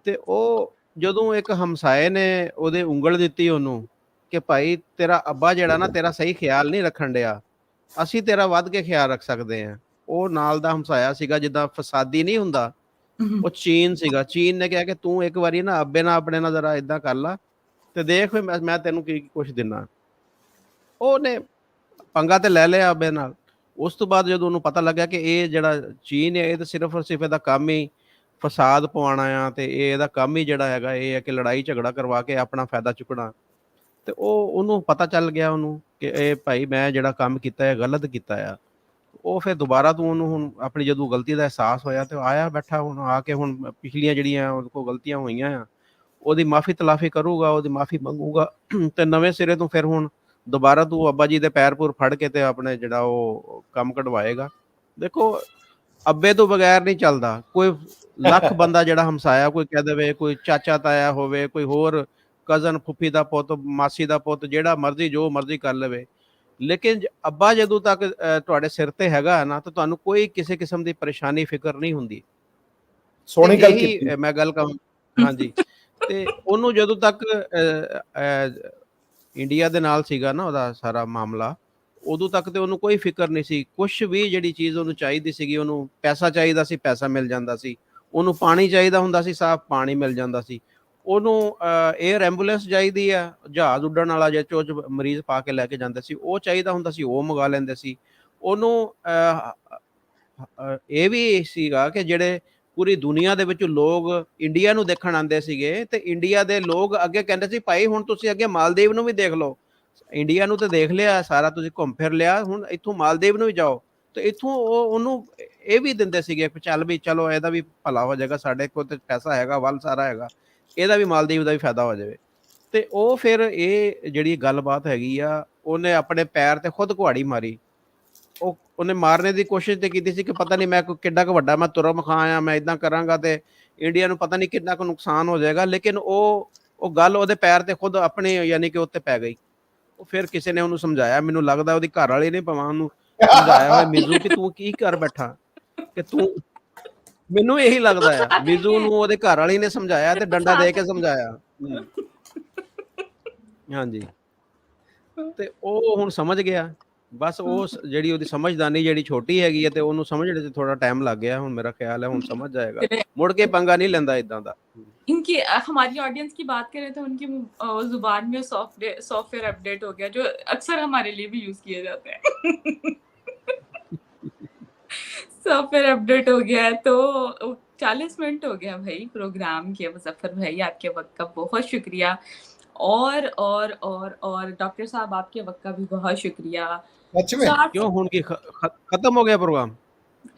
ਤੇ ਉਹ ਜਦੋਂ ਇੱਕ ਹਮਸਾਏ ਨੇ ਉਹਦੇ ਉਂਗਲ ਦਿੱਤੀ ਉਹਨੂੰ ਕਿ ਭਾਈ ਤੇਰਾ ਅੱਬਾ ਜਿਹੜਾ ਨਾ ਤੇਰਾ ਸਹੀ ਖਿਆਲ ਨਹੀਂ ਰੱਖਣ ਡਿਆ, ਅਸੀਂ ਤੇਰਾ ਵੱਧ ਕੇ ਖਿਆਲ ਰੱਖ ਸਕਦੇ ਹਾਂ। ਉਹ ਨਾਲ ਦਾ ਹਮਸਾਇਆ ਸੀਗਾ ਜਿੱਦਾਂ ਫਸਾਦੀ ਨਹੀਂ ਹੁੰਦਾ, ਉਹ ਚੀਨ ਸੀਗਾ। ਚੀਨ ਨੇ ਕਿਹਾ ਕਿ ਤੂੰ ਇੱਕ ਵਾਰੀ ਨਾ ਅੱਬੇ ਨਾਲ ਆਪਣੇ ਨਾਲ ਜ਼ਰਾ ਇਦਾਂ ਕਰ ਲਾ ਤੇ ਦੇਖ ਮੈਂ ਤੈਨੂੰ ਕੀ ਕੁਛ ਦਿੰਨਾ। ਉਹਨੇ ਪੰਗਾ ਤੇ ਲੈ ਲਿਆ ਅੱਬੇ ਨਾਲ। ਉਸ ਤੋਂ ਬਾਅਦ ਜਦੋਂ ਉਹਨੂੰ ਪਤਾ ਲੱਗਿਆ ਕਿ ਇਹ ਜਿਹੜਾ ਚੀਨ ਹੈ ਇਹ ਤਾਂ ਸਿਰਫ ਔਰ ਸਿਰਫ ਇਹਦਾ ਕੰਮ ਹੀ ਫਸਾਦ ਪਵਾਉਣਾ ਆ, ਤੇ ਇਹਦਾ ਕੰਮ ਹੀ ਜਿਹੜਾ ਹੈਗਾ ਇਹ ਹੈ ਕਿ ਲੜਾਈ ਝਗੜਾ ਕਰਵਾ ਕੇ ਆਪਣਾ ਫਾਇਦਾ ਚੁੱਕਣਾ, ਤੇ ਉਹਨੂੰ ਪਤਾ ਚੱਲ ਗਿਆ ਉਹਨੂੰ ਕਿ ਇਹ ਭਾਈ ਮੈਂ ਜਿਹੜਾ ਕੰਮ ਕੀਤਾ ਹੈ ਗਲਤ ਕੀਤਾ ਆ। ਉਹ ਫਿਰ ਦੁਬਾਰਾ ਤੋਂ ਉਹਨੂੰ ਹੁਣ ਆਪਣੀ ਜਦੋਂ ਗਲਤੀ ਦਾ ਅਹਿਸਾਸ ਹੋਇਆ ਤੇ ਆਇਆ ਬੈਠਾ, ਹੁਣ ਆ ਕੇ ਹੁਣ ਪਿਛਲੀਆਂ ਜਿਹੜੀਆਂ ਉਹਦੇ ਕੋਲ ਗਲਤੀਆਂ ਹੋਈਆਂ ਆ ਉਹਦੀ ਮਾਫੀ ਤਲਾਫੀ ਕਰੂਗਾ, ਉਹਦੀ ਮਾਫੀ ਮੰਗੂਗਾ ਤੇ ਨਵੇਂ ਸਿਰੇ ਤੋਂ ਫਿਰ ਹੁਣ ਦੁਬਾਰਾ ਤੋਂ ਅੱਬਾ ਜੀ ਦੇ ਪੈਰ ਪੂਰ ਫੜ ਕੇ ਤੇ ਆਪਣੇ ਜਿਹੜਾ ਉਹ ਕੰਮ ਕਢਵਾਏਗਾ। ਦੇਖੋ ਅੱਬੇ ਤੋਂ ਬਗੈਰ ਨਹੀਂ ਚੱਲਦਾ। ਕੋਈ ਲੱਖ ਬੰਦਾ ਜਿਹੜਾ ਹਮਸਾਇਆ ਕੋਈ ਕਹਿ ਦੇਵੇ, ਕੋਈ ਚਾਚਾ ਤਾਇਆ ਹੋਵੇ, ਕੋਈ ਹੋਰ ਕਜ਼ਨ, ਫੁੱਫੀ ਦਾ ਪੁੱਤ, ਮਾਸੀ ਦਾ ਪੁੱਤ, ਜਿਹੜਾ ਮਰਜ਼ੀ ਜੋ ਮਰਜ਼ੀ ਕਰ ਲਵੇ, ਲੇਕਿਨ ਅੱਬਾ ਜਦੋਂ ਤੱਕ ਤੁਹਾਡੇ ਸਿਰ ਤੇ ਹੈਗਾ ਨਾ ਤਾਂ ਤੁਹਾਨੂੰ ਕੋਈ ਕਿਸੇ ਕਿਸਮ ਦੀ ਪਰੇਸ਼ਾਨੀ ਫਿਕਰ ਨਹੀਂ ਹੁੰਦੀ। ਸੋਹਣੀ ਗੱਲ ਇਹੀ ਕੀਤੀ। ਮੈਂ ਗੱਲ ਕਹਾਂ। ਹਾਂਜੀ, ਤੇ ਉਹਨੂੰ ਜਦੋਂ ਤੱਕ ਇੰਡੀਆ ਦੇ ਨਾਲ ਸੀਗਾ ਨਾ ਉਹਦਾ ਸਾਰਾ ਮਾਮਲਾ, ਉਦੋਂ ਤੱਕ ਤੇ ਉਹਨੂੰ ਕੋਈ ਫਿਕਰ ਨਹੀਂ ਸੀ। ਕੁਛ ਵੀ ਜਿਹੜੀ ਚੀਜ਼ ਉਹਨੂੰ ਚਾਹੀਦੀ ਸੀਗੀ, ਉਹਨੂੰ ਪੈਸਾ ਚਾਹੀਦਾ ਸੀ, ਪੈਸਾ ਮਿਲ ਜਾਂਦਾ ਸੀ। ਉਹਨੂੰ ਪਾਣੀ ਚਾਹੀਦਾ ਹੁੰਦਾ ਸੀ, ਸਾਫ਼ ਪਾਣੀ ਮਿਲ ਜਾਂਦਾ ਸੀ। ਉਹਨੂੰ ਏਅਰ ਐਂਬੂਲੈਂਸ ਚਾਹੀਦੀ ਆ, ਜਹਾਜ਼ ਉੱਡਣ ਵਾਲਾ ਜਾਂ ਚੋਚ ਮਰੀਜ਼ ਪਾ ਕੇ ਲੈ ਕੇ ਜਾਂਦੇ ਸੀ, ਉਹ ਚਾਹੀਦਾ ਹੁੰਦਾ ਸੀ, ਉਹ ਮੰਗਾ ਲੈਂਦੇ ਸੀ। ਉਹਨੂੰ ਇਹ ਵੀ ਸੀਗਾ ਕਿ ਜਿਹੜੇ ਪੂਰੀ ਦੁਨੀਆ ਦੇ ਵਿੱਚ ਲੋਕ ਇੰਡੀਆ ਨੂੰ ਦੇਖਣ ਆਉਂਦੇ ਸੀਗੇ ਤੇ ਇੰਡੀਆ ਦੇ ਲੋਕ ਅੱਗੇ ਕਹਿੰਦੇ ਸੀ ਭਾਈ ਹੁਣ ਤੁਸੀਂ ਅੱਗੇ ਮਾਲਦੀਵ ਨੂੰ ਵੀ ਦੇਖ ਲਓ। ਇੰਡੀਆ ਨੂੰ ਤਾਂ ਦੇਖ ਲਿਆ ਸਾਰਾ, ਤੁਸੀਂ ਘੁੰਮ ਫਿਰ ਲਿਆ, ਹੁਣ ਇੱਥੋਂ ਮਾਲਦੀਵ ਨੂੰ ਵੀ ਜਾਓ। ਤੇ ਇੱਥੋਂ ਉਹਨੂੰ ਇਹ ਵੀ ਦਿੰਦੇ ਸੀਗੇ ਚੱਲ ਵੀ ਚਲੋ ਇਹਦਾ ਵੀ ਭਲਾ ਹੋ ਜਾਏਗਾ, ਸਾਡੇ ਕੋਲ ਤੇ ਪੈਸਾ ਹੈਗਾ, ਵੱਲ ਸਾਰਾ ਹੈਗਾ, ਇਹਦਾ ਵੀ ਮਾਲਦੀਵ ਦਾ ਵੀ ਫਾਇਦਾ ਹੋ ਜਾਵੇ। ਤੇ ਉਹ ਫਿਰ ਇਹ ਜਿਹੜੀ ਗੱਲਬਾਤ ਹੈਗੀ ਆ, ਉਹਨੇ ਆਪਣੇ ਪੈਰ ਤੇ ਖੁਦ ਕੁਹਾੜੀ ਮਾਰੀ। ਉਹਨੇ ਮਾਰਨੇ ਦੀ ਕੋਸ਼ਿਸ਼ ਤੇ ਕੀਤੀ ਸੀ ਕਿ ਪਤਾ ਨਹੀਂ ਮੈਂ ਕਿੱਡਾ ਕੁ ਵੱਡਾ ਮੈਂ ਤੁਰਮ ਖਾਂ ਆ, ਮੈਂ ਇਦਾਂ ਕਰਾਂਗਾ ਤੇ ਇੰਡੀਆ ਨੂੰ ਪਤਾ ਨਹੀਂ ਕਿੰਨਾ ਕੁ ਨੁਕਸਾਨ ਹੋ ਜਾਏਗਾ। ਲੇਕਿਨ ਉਹ ਗੱਲ ਉਹਦੇ ਪੈਰ ਤੇ ਖੁਦ ਆਪਣੇ ਯਾਨੀ ਕਿ ਉੱਤੇ ਪੈ ਗਈ। ਉਹ ਫਿਰ ਕਿਸੇ ਨੇ ਉਹਨੂੰ ਸਮਝਾਇਆ, ਮੈਨੂੰ ਲੱਗਦਾ ਉਹਦੀ ਘਰ ਵਾਲੀ ਨੇ ਭਾਵੇਂ ਉਹਨੂੰ ਸਮਝਾਇਆ ਹੋਇਆ, ਮਿਜ਼ੂ ਕਿ ਤੂੰ ਕੀ ਕਰ ਬੈਠਾ, ਕਿ ਤੂੰ, ਮੈਨੂੰ ਇਹੀ ਲੱਗਦਾ ਆ ਮਿਜ਼ੂ ਨੂੰ ਉਹਦੇ ਘਰ ਵਾਲੀ ਨੇ ਸਮਝਾਇਆ ਤੇ ਡੰਡਾ ਦੇ ਕੇ ਸਮਝਾਇਆ। ਹਾਂਜੀ, ਤੇ ਉਹ ਹੁਣ ਸਮਝ ਗਿਆ। ਬਸ ਉਹ ਜਿਹੜੀ ਉਹਦੀ ਸਮਝਦਾਨੀ ਜਿਹੜੀ ਛੋਟੀ ਹੈਗੀ ਹੈ ਤੇ ਉਹਨੂੰ ਸਮਝਣ 'ਚ ਥੋੜਾ ਟਾਈਮ ਲੱਗ ਗਿਆ। ਹੁਣ ਮੇਰਾ ਖਿਆਲ ਹੈ ਹੁਣ समझ जाएगा, मुड़ के पंगा नहीं लेंदा इदां दा। इनकी हमारी ऑडियंस की बात करें तो उनकी जुबान में सॉफ्टवेयर अपडेट हो गया, जो अक्सर हमारे लिए भी यूज किए जाते हैं। सॉफ्टवेयर अपडेट हो गया है। तो 40 मिनट हो गया भाई प्रोग्राम के। मुजफ्फर भाई आपके वक्त का बहुत शुक्रिया, और डॉक्टर साहब आपके वक्त का भी बहुत शुक्रिया। सच में क्यों हुण की खत्म हो गया प्रोग्राम?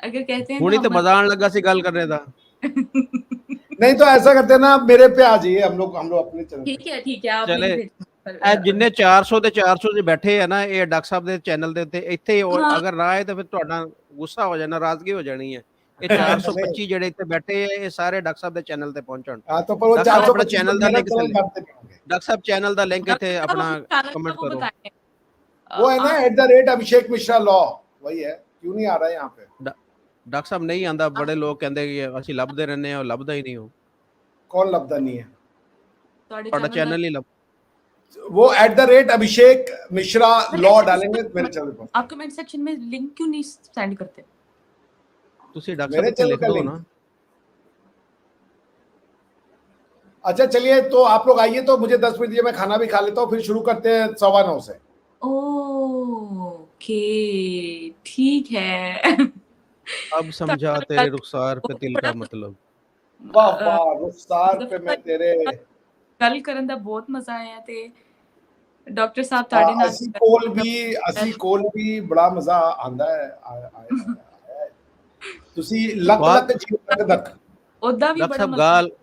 अगर कहते हैं हुणी तो मजा आने लगा सी गल करने दा। नहीं तो ऐसा करते हैं ना, आप मेरे पे आ जाइए, हम लोग अपने चैनल। ठीक है आप चले जिन्ने 400 ਤੇ 400 ਦੇ ਬੈਠੇ ਆ ਨਾ, ਇਹ ਡਾਕਟਰ ਸਾਹਿਬ ਦੇ ਚੈਨਲ ਦੇ ਉੱਤੇ, ਇੱਥੇ ਅਗਰ ਨਾ ਆਏ ਤਾਂ ਫਿਰ ਤੁਹਾਡਾ ਗੁੱਸਾ ਹੋ ਜਾਣਾ, ਨਾਰਾਜ਼ਗੀ ਹੋ ਜਾਣੀ ਹੈ। ਇਹ 425 ਜਿਹੜੇ ਇੱਥੇ ਬੈਠੇ ਆ, ਇਹ ਸਾਰੇ ਡਾਕਟਰ ਸਾਹਿਬ ਦੇ ਚੈਨਲ ਤੇ ਪਹੁੰਚਣ। ਹਾਂ ਤਾਂ ਪਰ ਉਹ 425 ਚੈਨਲ ਦਾ ਲਿੰਕ करते रहेंगे। डॉक्टर साहब चैनल का लिंक इथे अपना कमेंट करो। वो है ना @अभिषेक मिश्रा लॉ, वही है। क्यों नहीं आ रहा है यहाँ पे? डॉक्टर साहब नहीं आंदा, बड़े लोग कहते कि ਅਸੀਂ ਲੱਭਦੇ ਰਹਿੰਦੇ ਆ, ਲੱਭਦਾ ਹੀ ਨਹੀਂ ਹੋ। कौन लभदा नहीं है? ਤੁਹਾਡਾ ਚੈਨਲ ਹੀ ਲੱਭ, वो @अभिषेक मिश्रा लॉ डालेंगे मेरे चैनल पर। आप कमेंट सेक्शन में लिंक क्यों नहीं सेंड करते? ਤੁਸੀਂ ਡਾਕਟਰ ਸਾਹਿਬ ਤੇ ਲਿਖ ਦਿਓ ਨਾ। अच्छा चलिए, तो आप लोग आइए, तो मुझे 10 मिनट दीजिए, मैं खाना भी खा लेता हूँ, फिर शुरू करते हैं 9:15 से। ओके ठीक है। अब समझा तेरे रुखसार पे तिल का मतलब। वाह वाह, रुखसार पे मैं तेरे ਗੱਲ ਕਰਨ ਦਾ ਬਹੁਤ ਮਜ਼ਾ ਆਇਆ ਤੇ ਡਾਕਟਰ ਸਾਹਿਬ ਤੁਹਾਡੇ ਨਾਲ ਅਸੀਂ ਕੋਲ ਵੀ ਬੜਾ ਮਜ਼ਾ ਆਂਦਾ ਹੈ। ਤੁਸੀਂ ਲੱਖ ਜੀ ਤੱਕ ਉਹਦਾ ਵੀ ਬੜਾ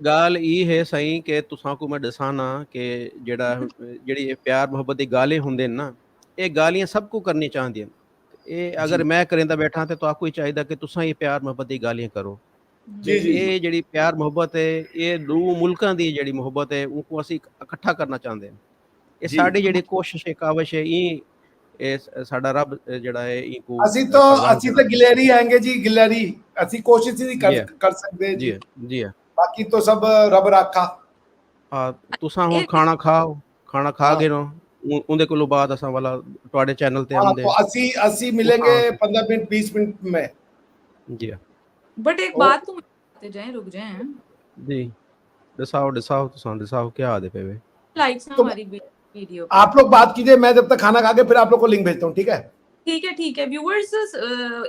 ਗੱਲ ਇਹ ਹੈ ਸਹੀ ਕਿ ਤੁਸਾਂ ਕੋ ਮੈਂ ਦੱਸਾਂ ਨਾ ਕਿ ਜਿਹੜੀ ਪਿਆਰ ਮੁਹੱਬਤ ਦੀ ਗਾਲੇ ਹੁੰਦੇ ਨੇ ਨਾ, ਇਹ ਗਾਲੀਆਂ ਸਭ ਕੋ ਕਰਨੀ ਚਾਹੁੰਦੀਆਂ। ਇਹ ਅਗਰ ਮੈਂ ਕਰਿੰਦਾ ਬੈਠਾ ਤੇ ਤੁਹਾਨੂੰ ਚਾਹੀਦਾ ਕਿ ਤੁਸਾਂ ਇਹ ਪਿਆਰ ਮੁਹੱਬਤ ਦੀ ਗਾਲੀਆਂ ਕਰੋ। ਇਹ ਜਿਹੜੀ ਪਿਆਰ ਮੁਹੱਬਤ ਹੈ, ਇਹ ਦੋ ਮੁਲਕਾਂ ਦੀ ਜਿਹੜੀ ਮੁਹੱਬਤ ਹੈ, ਉਹ ਅਸੀਂ ਇਕੱਠਾ ਕਰਨਾ ਚਾਹੁੰਦੇ ਹਾਂ। ਇਹ ਸਾਡੀ ਜਿਹੜੀ ਕੋਸ਼ਿਸ਼ ਹੈ, ਕਾਵਿਸ਼ ਹੈ, ਇਹ ਸਾਡਾ ਰੱਬ ਜਿਹੜਾ ਹੈ ਅਸੀਂ ਤਾਂ ਗਿਲੇਰੀ ਆएंगे ਜੀ, ਗਿਲੇਰੀ ਅਸੀਂ ਕੋਸ਼ਿਸ਼ ਹੀ ਕਰ ਸਕਦੇ ਜੀ। ਜੀ ਬਾਕੀ ਤਾਂ ਸਭ ਰੱਬ ਰਾਖਾ। ਤੁਸਾਂ ਹੁਣ ਖਾਣਾ ਖਾ ਗਏ ਨਾ, ਉਹਦੇ ਕੋਲੋਂ ਬਾਅਦ ਅਸਾਂ ਵਾਲਾ ਤੁਹਾਡੇ ਚੈਨਲ ਤੇ ਆਉਂਦੇ ਅਸੀਂ ਮਿलेंगे 15 मिनट 20 मिनट में। जी बट एक बात तुम जाएं, रुक जाएं जी, दिसाओ क्या आदे पे वे लाइक्स ना हमारी वीडियो। आप लोग बात कीजिए, मैं जब तक खाना खा के फिर आप लोग को लिंक भेजता हूँ। ठीक है व्यूअर्स,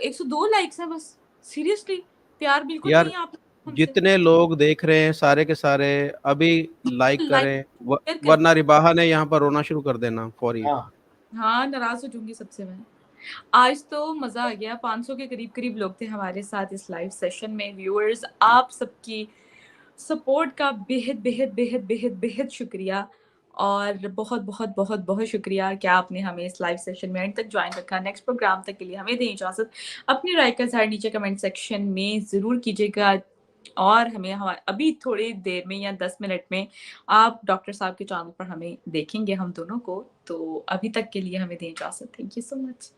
102 लाइक्स है बस। सीरियसली प्यार बिल्कुल नहीं है। आप जितने लोग देख रहे हैं सारे के सारे अभी लाइक करें, वरना रिबाहा ने यहाँ पर रोना शुरू कर देना फौरी। हाँ नाराज हो जाऊंगी सबसे मैं। आज तो मज़ा आ गया, 500 के करीब-करीब लोग थे हमारे साथ इस लाइव सेशन में। व्यूअर्स, आप सबकी सपोर्ट का बेहद, बेहद, बेहद, बेहद, बेहद शुक्रिया और बहुत, बहुत, बहुत, बहुत शुक्रिया कि आपने हमें इस लाइव सेशन में एंड तक जॉइन रखा। नेक्स्ट प्रोग्राम तक के लिए हमें दें इजाज़त। अपनी राय का इज़हार नीचे कमेंट सेक्शन में ज़रूर कीजिएगा और हमें अभी थोड़ी देर में या 10 मिनट में आप डॉक्टर साहब के चैनल पर हमें देखेंगे हम दोनों को। तो अभी तक के लिए हमें दें इजाज़त। Thank you so much.